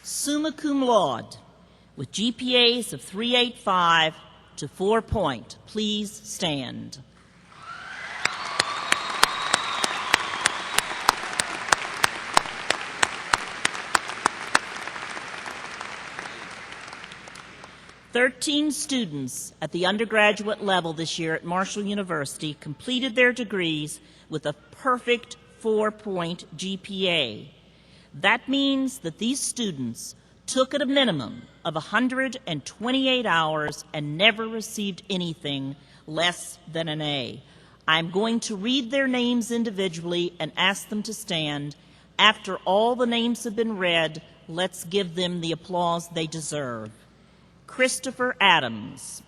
Summa cum laude with GPAs of 3.85 to 4 point. Please stand. 13 students at the undergraduate level this year at Marshall University completed their degrees with a perfect 4-point GPA. That means that these students took at a minimum of 128 hours and never received anything less than an A. I'm going to read their names individually and ask them to stand. After all the names have been read, let's give them the applause they deserve. Christopher Adams,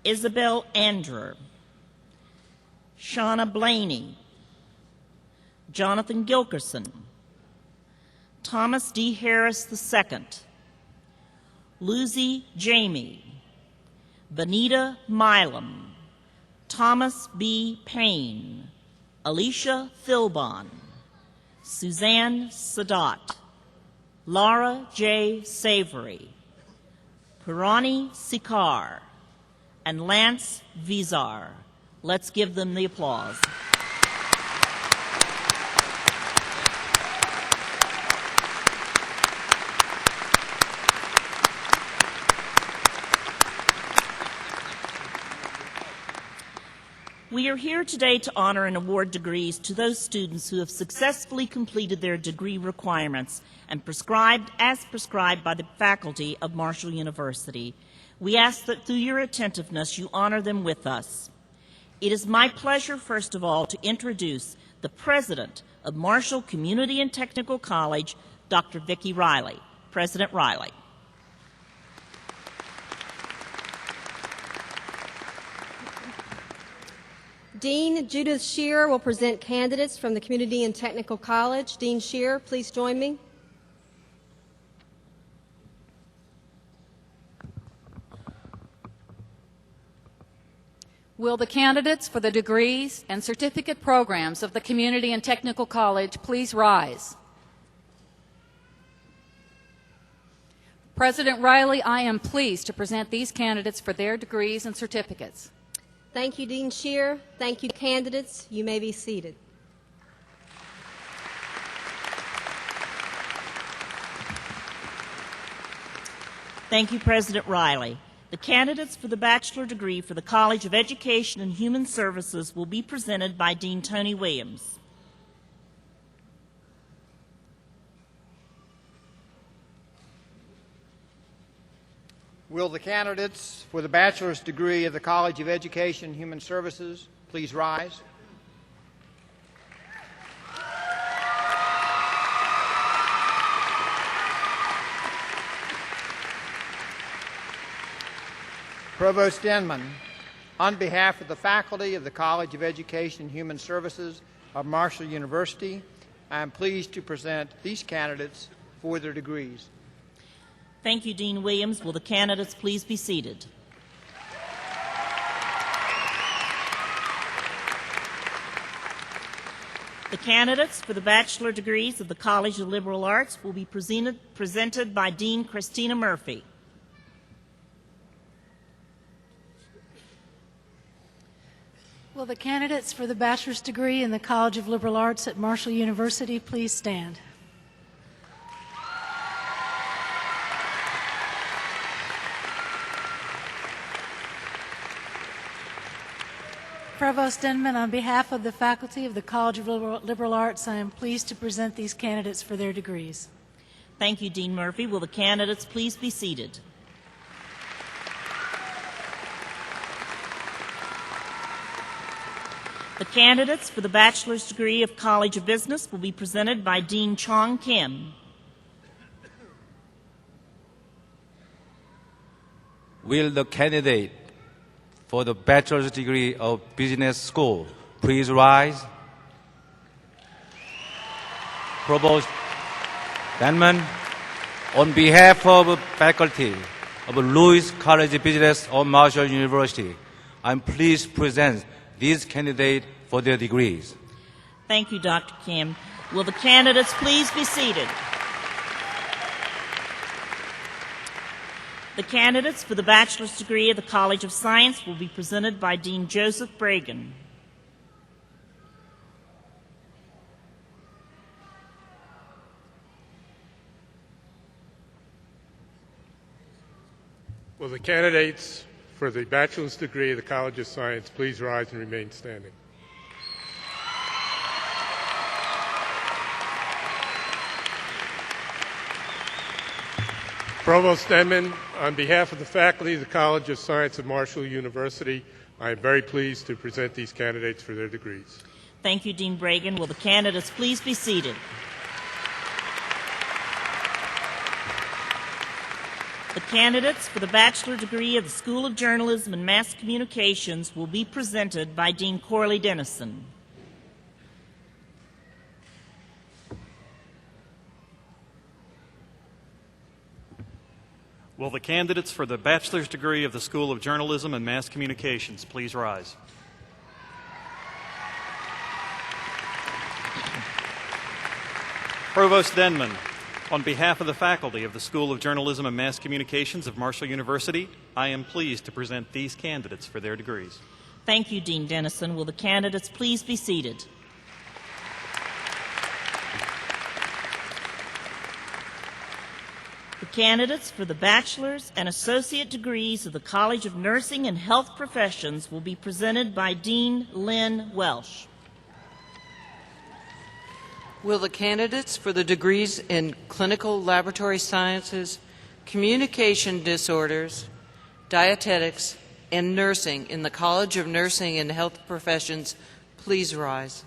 Isabel Andrew, Shauna Blaney, Jonathan Gilkerson, Thomas D. Harris II, Lucy Jamie, Benita Milam, Thomas B. Payne, Alicia Philbon, Suzanne Sadat, Laura J. Savory, Purani Sikar, and Lance Vizar. Let's give them the applause. We are here today to honor and award degrees to those students who have successfully completed their degree requirements and prescribed by the faculty of Marshall University. We ask that through your attentiveness you honor them with us. It is my pleasure, first of all, to introduce the president of Marshall Community and Technical College, Dr. Vicki Riley. President Riley. Dean Judith Shearer will present candidates from the Community and Technical College. Dean Shearer, please join me. Will the candidates for the degrees and certificate programs of the Community and Technical College please rise? President Riley, I am pleased to present these candidates for their degrees and certificates. Thank you, Dean Shearer. Thank you, candidates. You may be seated. Thank you, President Riley. The candidates for the bachelor degree for the College of Education and Human Services will be presented by Dean Tony Williams. Will the candidates for the bachelor's degree of the College of Education and Human Services please rise? Provost Denman, on behalf of the faculty of the College of Education and Human Services of Marshall University, I am pleased to present these candidates for their degrees. Thank you, Dean Williams. Will the candidates please be seated? The candidates for the bachelor degrees of the College of Liberal Arts will be presented by Dean Christina Murphy. Will the candidates for the bachelor's degree in the College of Liberal Arts at Marshall University please stand? Provost Denman, on behalf of the faculty of the College of Liberal Arts, I am pleased to present these candidates for their degrees. Thank you, Dean Murphy. Will the candidates please be seated? The candidates for the bachelor's degree of College of Business will be presented by Dean Chong Kim. Will the candidate for the bachelor's degree of Business School please rise? Provost Denman, on behalf of faculty of Lewis College of Business of Marshall University, I'm pleased to present these candidates for their degrees. Thank you, Dr. Kim. Will the candidates please be seated? The candidates for the bachelor's degree of the College of Science will be presented by Dean Joseph Bragan. Will the candidates for the bachelor's degree of the College of Science please rise and remain standing? Provost Denman, on behalf of the faculty of the College of Science of Marshall University, I am very pleased to present these candidates for their degrees. Thank you, Dean Bragan. Will the candidates please be seated? The candidates for the bachelor degree of the School of Journalism and Mass Communications will be presented by Dean Corley Dennison. Will the candidates for the bachelor's degree of the School of Journalism and Mass Communications please rise? Provost Denman, on behalf of the faculty of the School of Journalism and Mass Communications of Marshall University, I am pleased to present these candidates for their degrees. Thank you, Dean Dennison. Will the candidates please be seated? The candidates for the bachelor's and associate degrees of the College of Nursing and Health Professions will be presented by Dean Lynn Welsh. Will the candidates for the degrees in Clinical Laboratory Sciences, Communication Disorders, Dietetics, and Nursing in the College of Nursing and Health Professions please rise?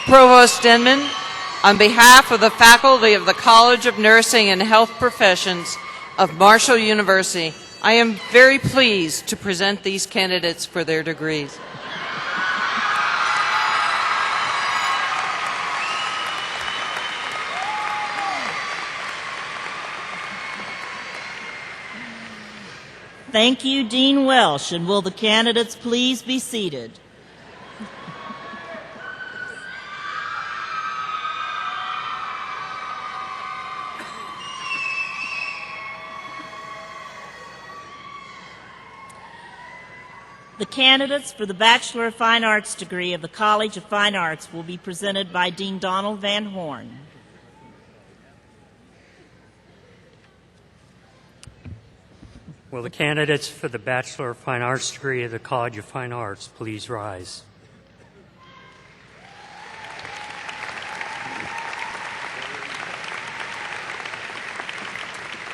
Provost Denman, on behalf of the faculty of the College of Nursing and Health Professions of Marshall University, I am very pleased to present these candidates for their degrees. Thank you, Dean Welsh, and will the candidates please be seated? The candidates for the Bachelor of Fine Arts degree of the College of Fine Arts will be presented by Dean Donald Van Horn. Will the candidates for the Bachelor of Fine Arts degree of the College of Fine Arts please rise?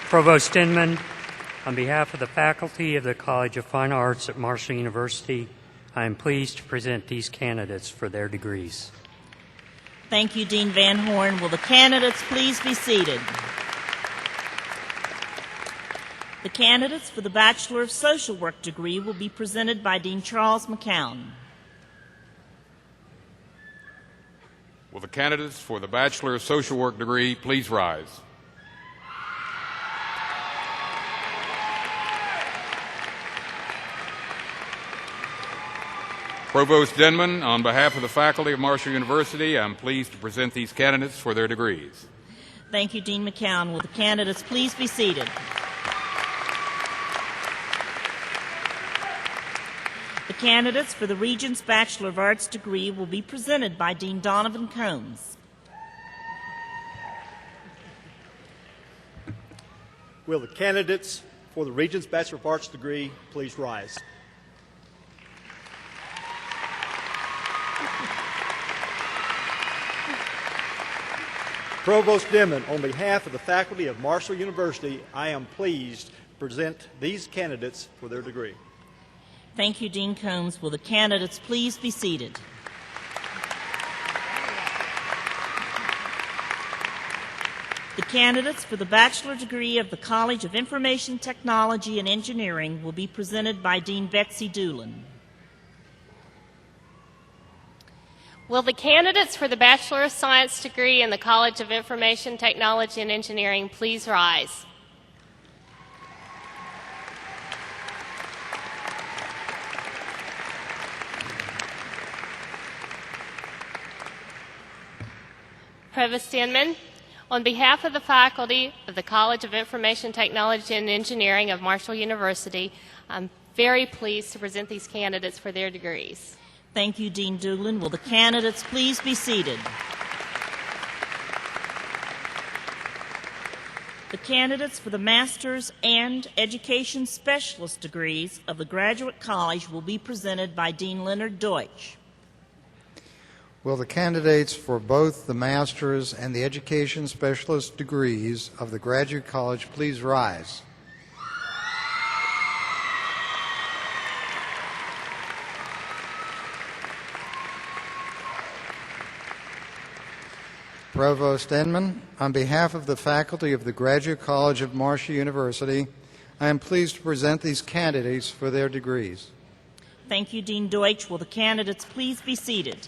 Provost Denman, on behalf of the faculty of the College of Fine Arts at Marshall University, I am pleased to present these candidates for their degrees. Thank you, Dean Van Horn. Will the candidates please be seated? The candidates for the Bachelor of Social Work degree will be presented by Dean Charles McCown. Will the candidates for the Bachelor of Social Work degree please rise? Provost Denman, on behalf of the faculty of Marshall University, I'm pleased to present these candidates for their degrees. Thank you, Dean McCown. Will the candidates please be seated? The candidates for the Regents Bachelor of Arts degree will be presented by Dean Donovan Combs. Will the candidates for the Regents Bachelor of Arts degree please rise? Provost Denman, on behalf of the faculty of Marshall University, I am pleased to present these candidates for their degree. Thank you, Dean Combs. Will the candidates please be seated? The candidates for the bachelor degree of the College of Information Technology and Engineering will be presented by Dean Betsy Doolin. Will the candidates for the Bachelor of Science degree in the College of Information Technology and Engineering please rise? Provost Denman, on behalf of the faculty of the College of Information Technology and Engineering of Marshall University, I'm very pleased to present these candidates for their degrees. Thank you, Dean Duglin. Will the candidates please be seated? The candidates for the Master's and Education Specialist degrees of the Graduate College will be presented by Dean Leonard Deutsch. Will the candidates for both the Master's and the Education Specialist degrees of the Graduate College please rise? Provost Denman, on behalf of the faculty of the Graduate College of Marshall University, I am pleased to present these candidates for their degrees. Thank you, Dean Deutsch. Will the candidates please be seated?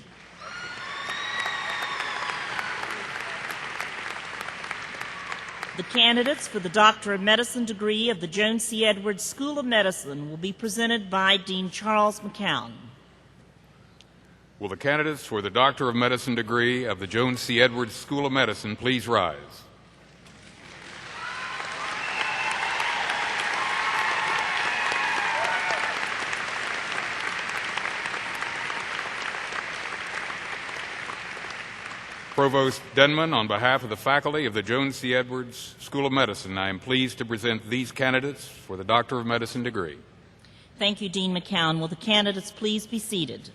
The candidates for the Doctor of Medicine degree of the Joan C. Edwards School of Medicine will be presented by Dean Charles McCown. Will the candidates for the Doctor of Medicine degree of the Joan C. Edwards School of Medicine please rise? Provost Denman, on behalf of the faculty of the Joan C. Edwards School of Medicine, I am pleased to present these candidates for the Doctor of Medicine degree. Thank you, Dean McCown. Will the candidates please be seated?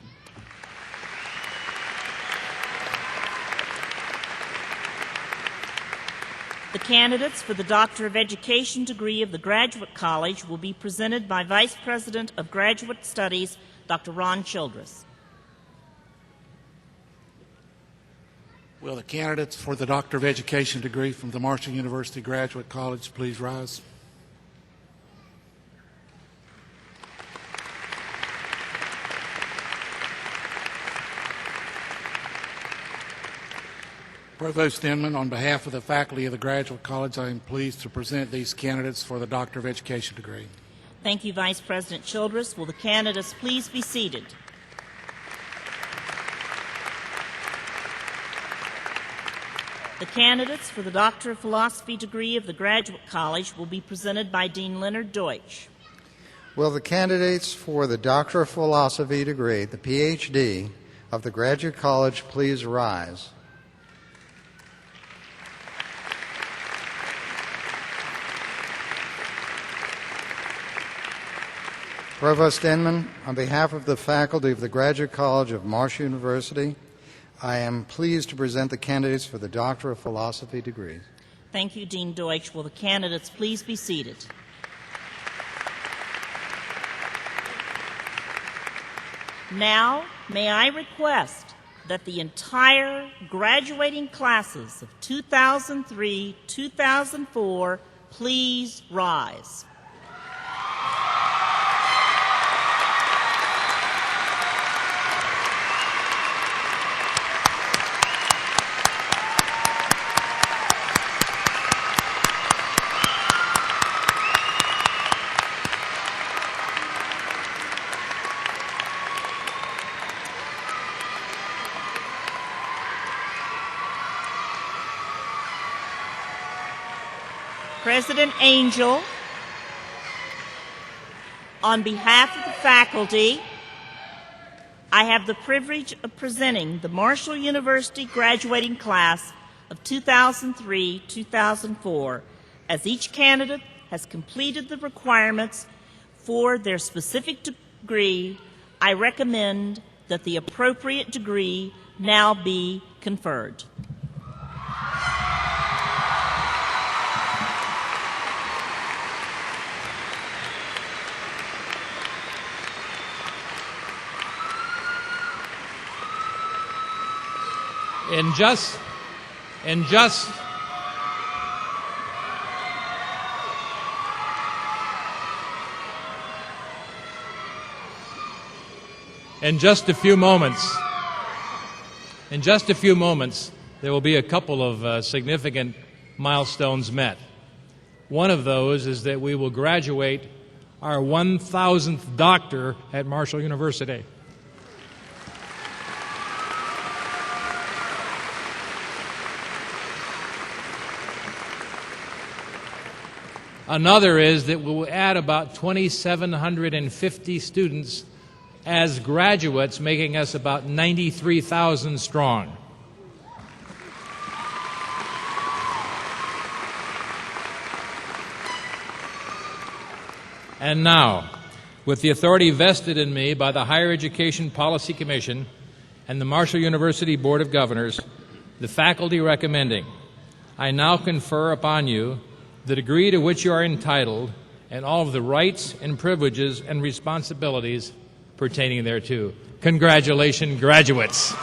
The candidates for the Doctor of Education degree of the Graduate College will be presented by Vice President of Graduate Studies, Dr. Ron Childress. Will the candidates for the Doctor of Education degree from the Marshall University Graduate College please rise? Provost Denman, on behalf of the faculty of the Graduate College, I am pleased to present these candidates for the Doctor of Education degree. Thank you, Vice President Childress. Will the candidates please be seated? The candidates for the Doctor of Philosophy degree of the Graduate College will be presented by Dean Leonard Deutsch. Will the candidates for the Doctor of Philosophy degree, the PhD, of the Graduate College please rise? Provost Denman, on behalf of the faculty of the Graduate College of Marshall University, I am pleased to present the candidates for the Doctor of Philosophy degrees. Thank you, Dean Deutsch. Will the candidates please be seated? Now, may I request that the entire graduating classes of 2003-2004 please rise. President Angel, on behalf of the faculty, I have the privilege of presenting the Marshall University graduating class of 2003-2004. As each candidate has completed the requirements for their specific degree, I recommend that the appropriate degree now be conferred. In just a few moments, there will be a couple of significant milestones met. One of those is that we will graduate our 1,000th doctor at Marshall University. . Another is that we will add about 2,750 students as graduates, making us about 93,000 strong. And now, with the authority vested in me by the Higher Education Policy Commission and the Marshall University Board of Governors, the faculty recommending, I now confer upon you the degree to which you are entitled and all of the rights and privileges and responsibilities pertaining thereto. Congratulations, graduates.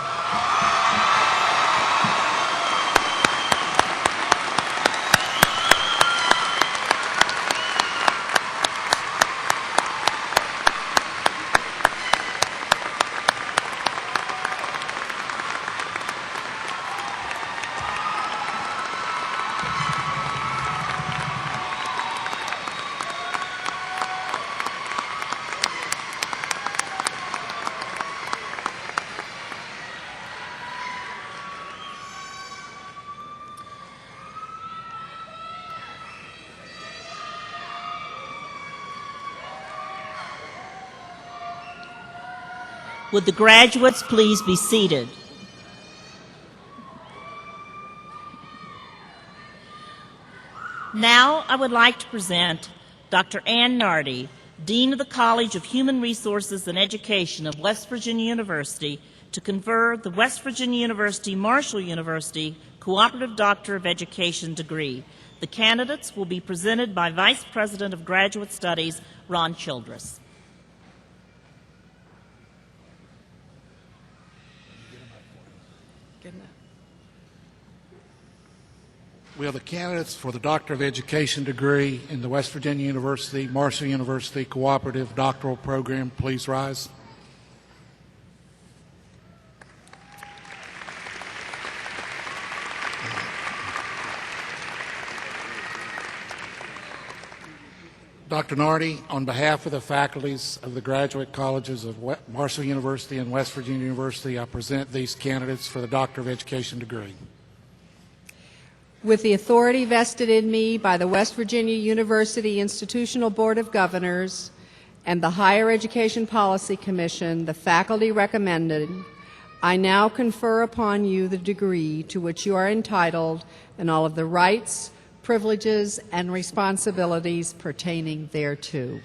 Would the graduates please be seated? Now I would like to present Dr. Ann Nardi, Dean of the College of Human Resources and Education of West Virginia University, to confer the West Virginia University Marshall University Cooperative Doctor of Education degree. The candidates will be presented by Vice President of Graduate Studies, Ron Childress. Will the candidates for the Doctor of Education degree in the West Virginia University Marshall University Cooperative Doctoral Program please rise? Dr. Nardi, on behalf of the faculties of the graduate colleges of Marshall University and West Virginia University, I present these candidates for the Doctor of Education degree. With the authority vested in me by the West Virginia University Institutional Board of Governors and the Higher Education Policy Commission, the faculty recommended, I now confer upon you the degree to which you are entitled and all of the rights, privileges, and responsibilities pertaining thereto.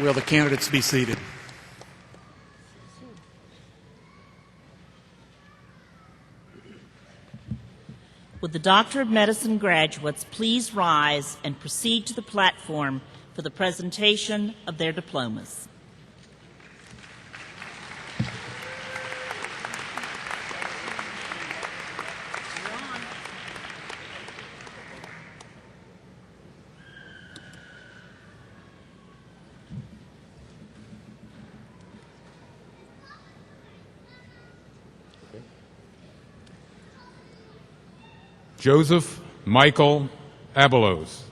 Will the candidates be seated? Would the Doctor of Medicine graduates please rise and proceed to the platform for the presentation of their diplomas. Joseph Michael Abelos.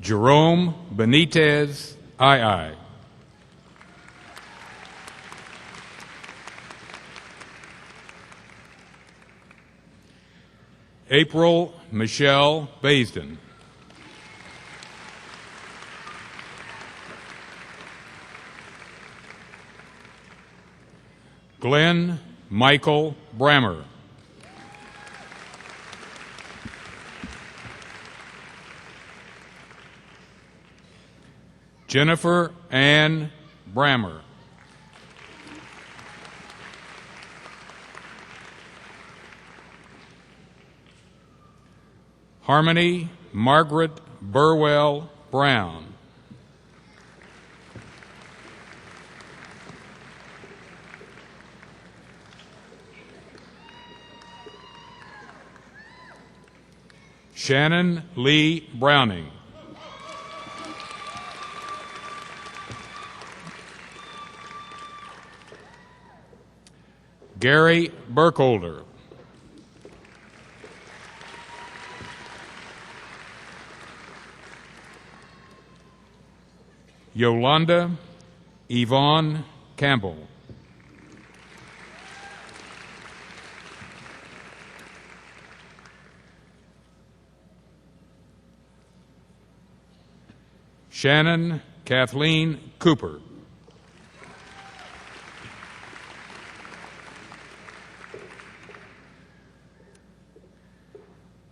Jerome Benitez II. April Michelle Baisden. Glenn Michael Brammer. Jennifer Ann Brammer. Harmony Margaret Burwell Brown. Shannon Lee Browning. Gary Burkholder. Yolanda Yvonne Campbell. Shannon Kathleen Cooper.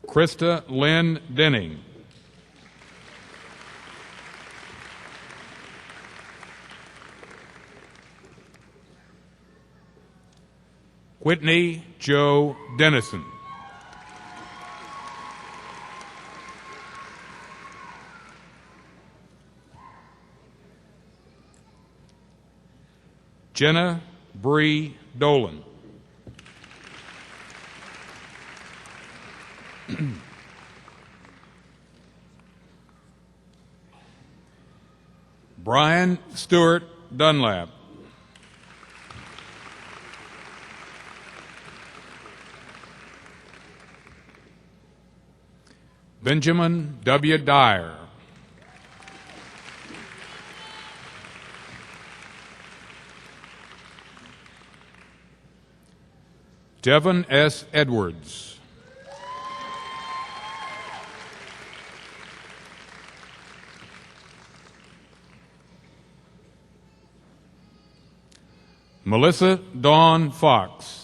Krista Lynn Denning. Whitney Joe Dennison. Jenna Bree Dolan. Brian Stewart Dunlap. Benjamin W. Dyer. Devin S. Edwards. Melissa Dawn Fox.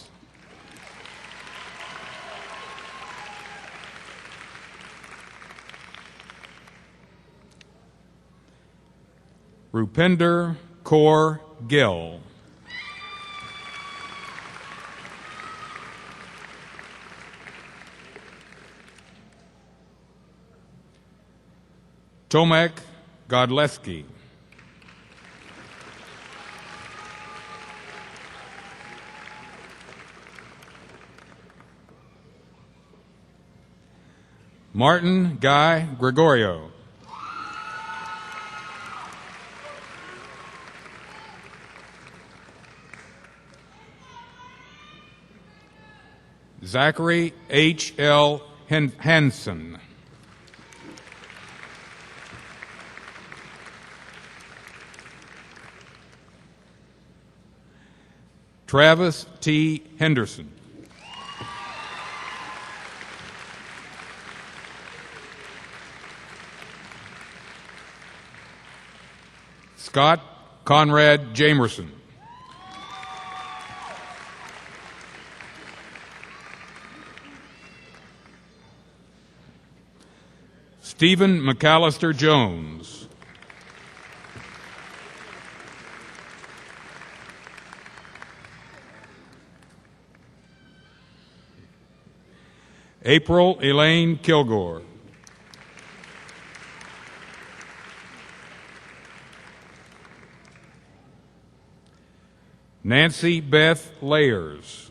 Rupinder Kaur Gill. Tomek Godleski. Martin Guy Gregorio. Zachary H. L. Hansen. Travis T. Henderson. Scott Conrad Jamerson. Stephen McAllister Jones. April Elaine Kilgore. Nancy Beth Layers.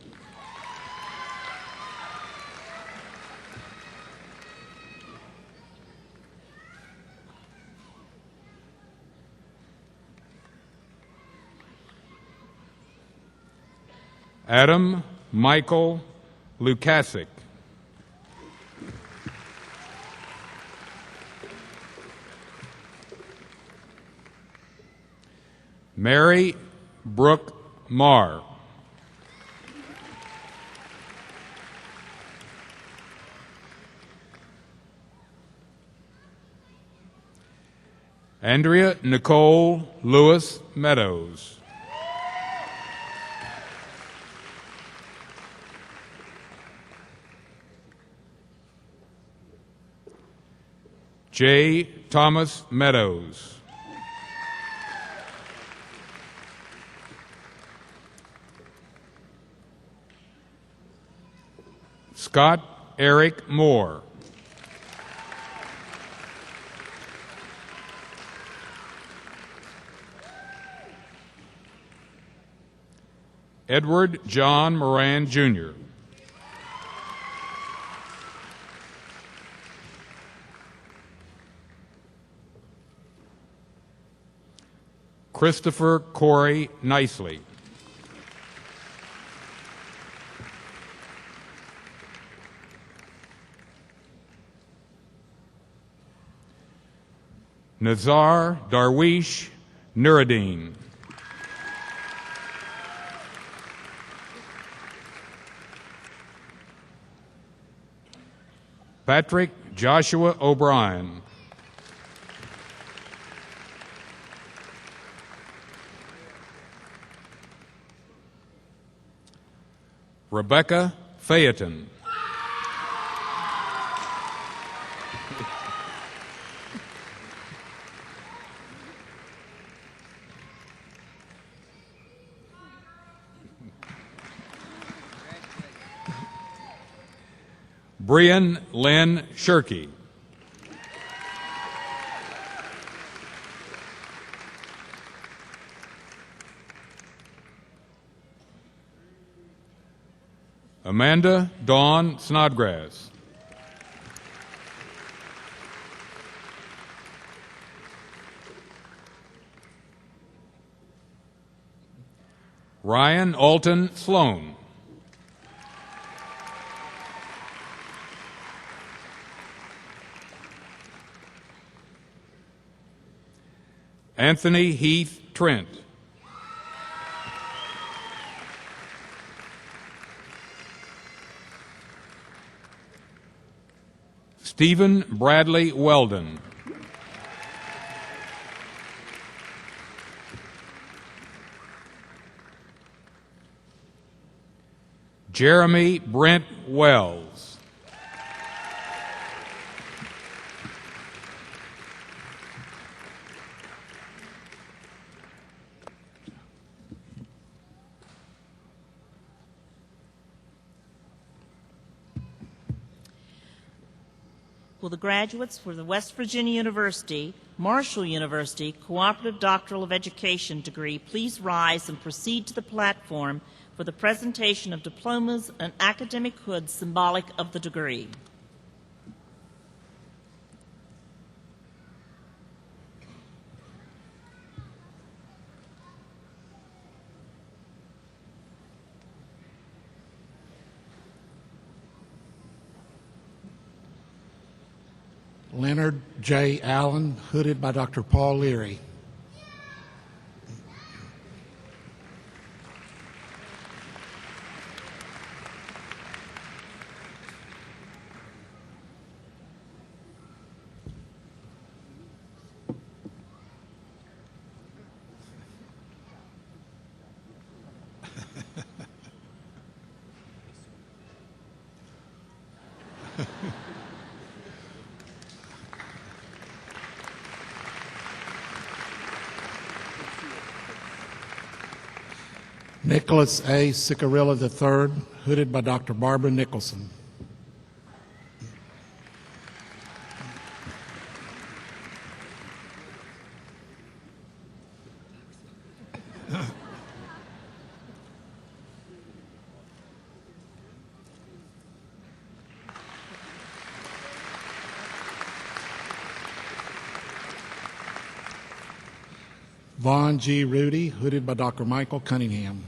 Adam Michael Lukasik. Mary Brooke Marr. Andrea Nicole Lewis Meadows. J. Thomas Meadows. Scott Eric Moore. Edward John Moran, Jr. Christopher Corey Nicely. Nazar Darwish Nuruddin. Patrick Joshua O'Brien. Rebecca Phaeton. Brian Lynn Shirkey. Amanda Dawn Snodgrass. Ryan Alton Sloan. Anthony Heath Trent. Stephen Bradley Weldon. Jeremy Brent Wells. Will the graduates for the West Virginia University, Marshall University Cooperative Doctoral of Education degree please rise and proceed to the platform for the presentation of diplomas and academic hoods symbolic of the degree? Leonard J. Allen, hooded by Dr. Paul Leary. Nicholas A. Sicarilla III, hooded by Dr. Barbara Nicholson. Vaughn G. Rudy, hooded by Dr. Michael Cunningham.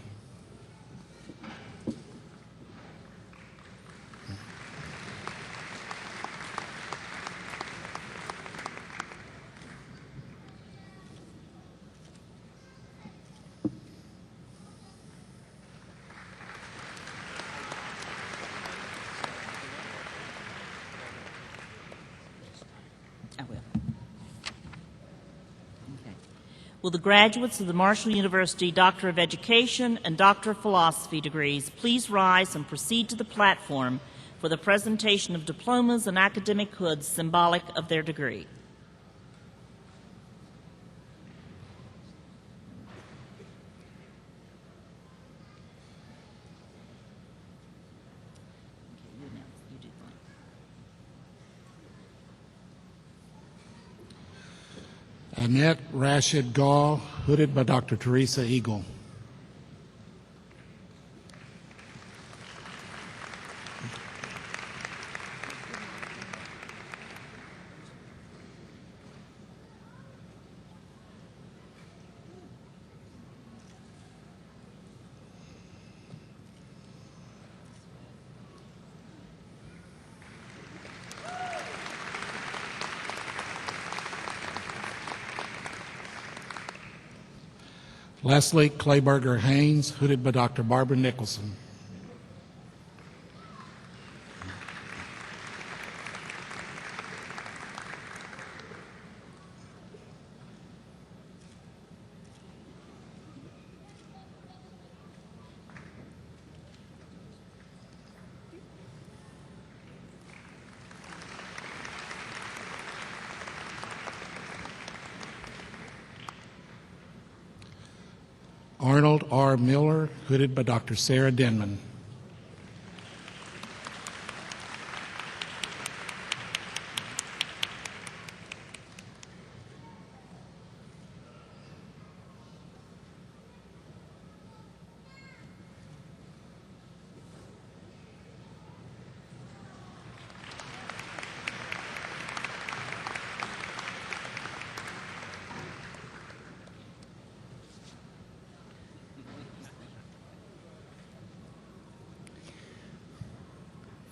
Will the graduates of the Marshall University Doctor of Education and Doctor of Philosophy degrees please rise and proceed to the platform for the presentation of diplomas and academic hoods symbolic of their degree? Annette Rashid Gall, hooded by Dr. Teresa Eagle. Leslie Clayburger Haynes, hooded by Dr. Barbara Nicholson. Arnold R. Miller, hooded by Dr. Sarah Denman.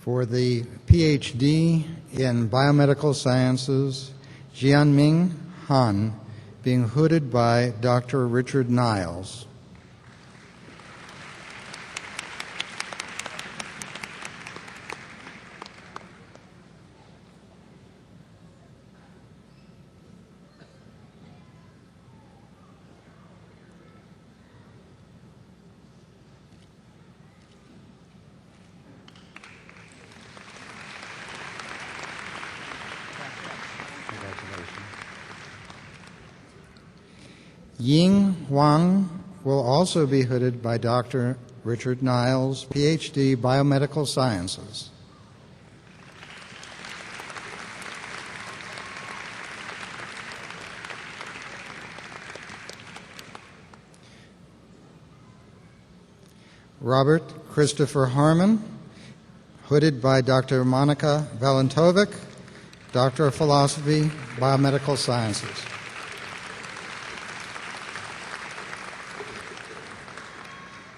For the PhD in Biomedical Sciences, Jianming Han, being hooded by Dr. Richard Niles. Ying Huang will also be hooded by Dr. Richard Niles, PhD, Biomedical Sciences. Robert Christopher Harmon, hooded by Dr. Monica Valentovic, Doctor of Philosophy, Biomedical Sciences.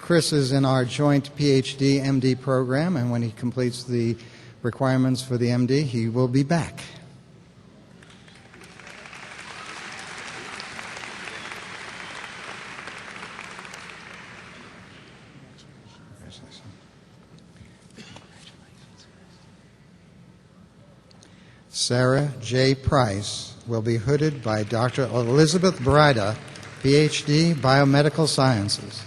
Chris is in our joint PhD MD program, and when he completes the requirements for the MD, he will be back. Sarah J. Price will be hooded by Dr. Elizabeth Brida, PhD, Biomedical Sciences.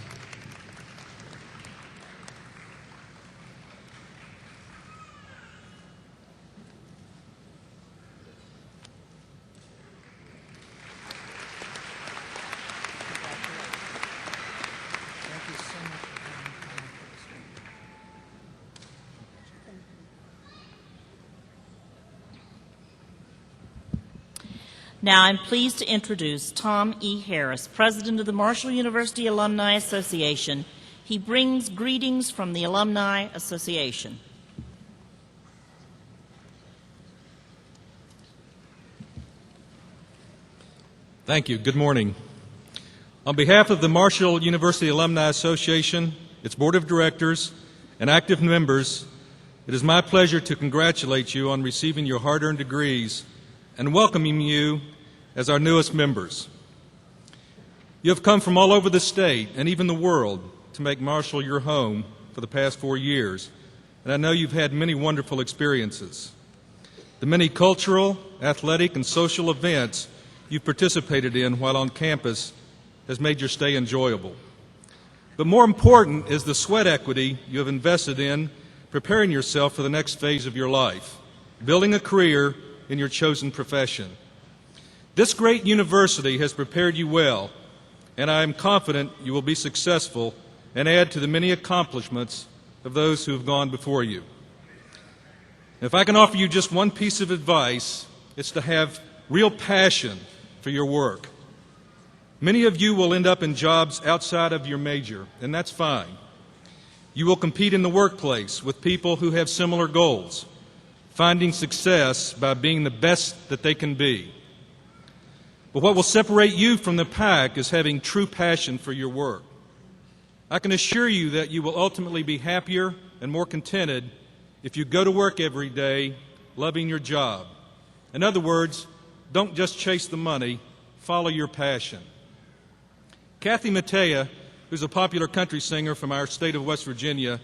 Now I'm pleased to introduce Tom E. Harris, President of the Marshall University Alumni Association. He brings greetings from the Alumni Association. Thank you. Good morning. On behalf of the Marshall University Alumni Association, its Board of Directors, and active members, it is my pleasure to congratulate you on receiving your hard-earned degrees and welcoming you as our newest members. You have come from all over the state and even the world to make Marshall your home for the past 4 years, and I know you've had many wonderful experiences. The many cultural, athletic, and social events you've participated in while on campus has made your stay enjoyable. But more important is the sweat equity you have invested in preparing yourself for the next phase of your life, building a career in your chosen profession. This great university has prepared you well, and I am confident you will be successful and add to the many accomplishments of those who have gone before you. If I can offer you just one piece of advice, it's to have real passion for your work. Many of you will end up in jobs outside of your major, and that's fine. You will compete in the workplace with people who have similar goals, finding success by being the best that they can be. But what will separate you from the pack is having true passion for your work. I can assure you that you will ultimately be happier and more contented if you go to work every day loving your job. In other words, don't just chase the money, follow your passion. Kathy Mattea, who's a popular country singer from our state of West Virginia,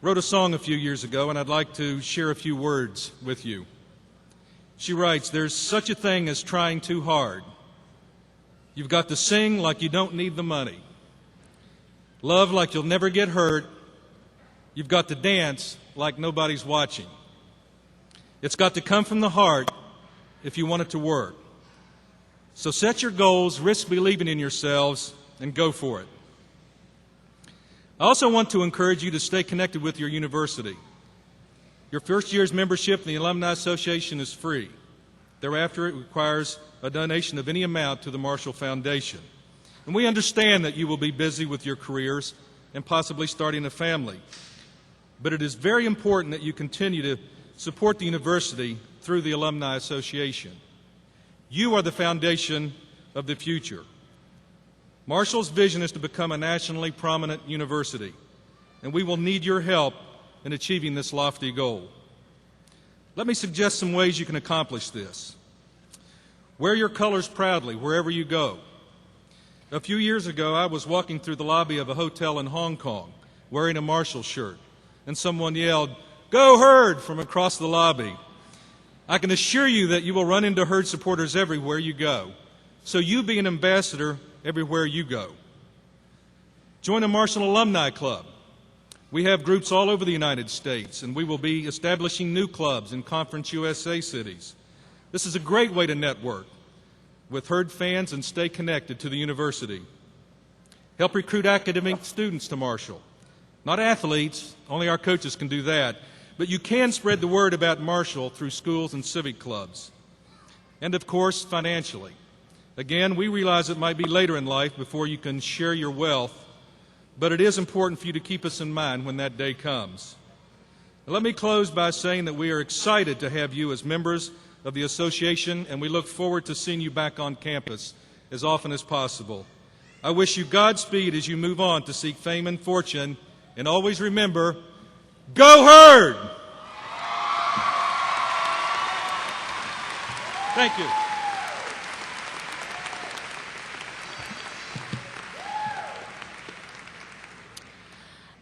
wrote a song a few years ago, and I'd like to share a few words with you. She writes, "There's such a thing as trying too hard. You've got to sing like you don't need the money. Love like you'll never get hurt. You've got to dance like nobody's watching. It's got to come from the heart if you want it to work. So set your goals, risk believing in yourselves, and go for it." I also want to encourage you to stay connected with your university. Your first year's membership in the Alumni Association is free. Thereafter, it requires a donation of any amount to the Marshall Foundation. And we understand that you will be busy with your careers and possibly starting a family. But it is very important that you continue to support the university through the Alumni Association. You are the foundation of the future. Marshall's vision is to become a nationally prominent university, and we will need your help in achieving this lofty goal. Let me suggest some ways you can accomplish this. Wear your colors proudly wherever you go. A few years ago, I was walking through the lobby of a hotel in Hong Kong wearing a Marshall shirt, and someone yelled, "Go Herd!" from across the lobby. I can assure you that you will run into Herd supporters everywhere you go, so you be an ambassador everywhere you go. Join a Marshall Alumni Club. We have groups all over the United States, and we will be establishing new clubs in Conference USA cities. This is a great way to network with Herd fans and stay connected to the university. Help recruit academic students to Marshall. Not athletes, only our coaches can do that, but you can spread the word about Marshall through schools and civic clubs. And of course, financially. Again, we realize it might be later in life before you can share your wealth, but it is important for you to keep us in mind when that day comes. Now, let me close by saying that we are excited to have you as members of the association, and we look forward to seeing you back on campus as often as possible. I wish you Godspeed as you move on to seek fame and fortune, and always remember, go Herd! Thank you.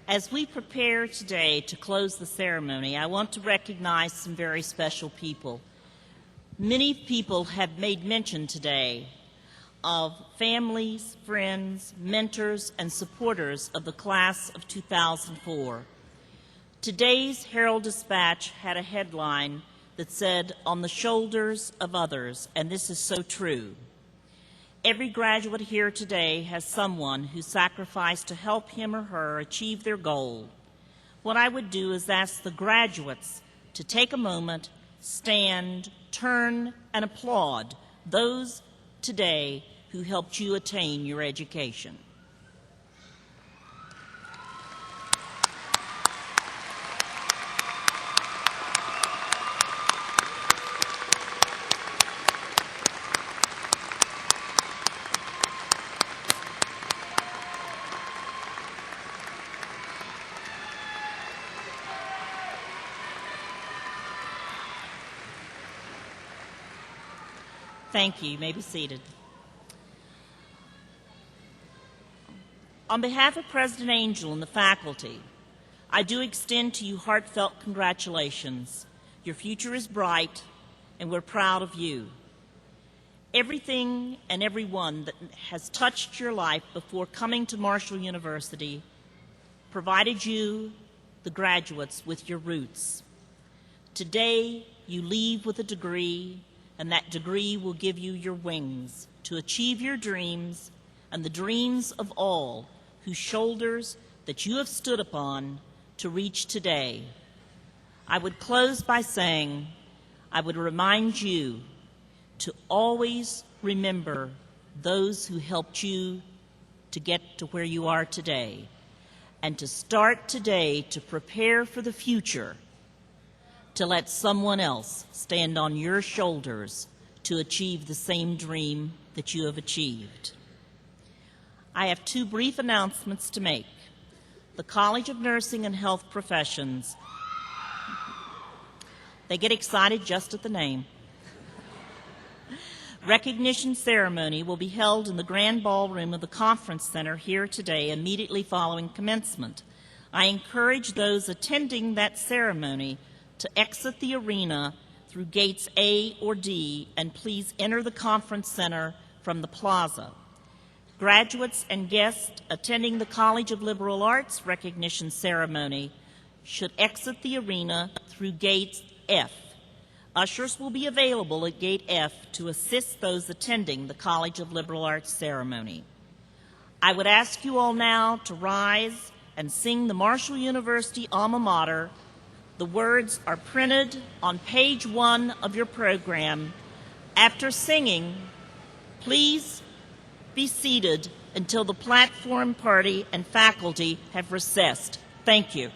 As we prepare today to close the ceremony, I want to recognize some very special people. Many people have made mention today of families, friends, mentors, and supporters of the class of 2004. Today's Herald-Dispatch had a headline that said, "On the shoulders of others," and this is so true. Every graduate here today has someone who sacrificed to help him or her achieve their goal. What I would do is ask the graduates to take a moment, stand, turn, and applaud those today who helped you attain your education. Thank you. You may be seated. On behalf of President Angel and the faculty, I do extend to you heartfelt congratulations. Your future is bright, and we're proud of you. Everything and everyone that has touched your life before coming to Marshall University provided you, the graduates, with your roots. Today, you leave with a degree, and that degree will give you your wings to achieve your dreams and the dreams of all whose shoulders that you have stood upon to reach today. I would close by saying, I would remind you to always remember those who helped you to get to where you are today, and to start today to prepare for the future, to let someone else stand on your shoulders to achieve the same dream that you have achieved. I have two brief announcements to make. The College of Nursing and Health Professions, they get excited just at the name, Recognition ceremony will be held in the Grand Ballroom of the Conference Center here today, immediately following commencement. I encourage those attending that ceremony to exit the arena through gates A or D, and please enter the Conference Center from the plaza. Graduates and guests attending the College of Liberal Arts recognition ceremony should exit the arena through gate F. Ushers will be available at gate F to assist those attending the College of Liberal Arts ceremony. I would ask you all now to rise and sing the Marshall University alma mater. The words are printed on page 1 of your program. After singing, please be seated until the platform party and faculty have recessed. Thank you.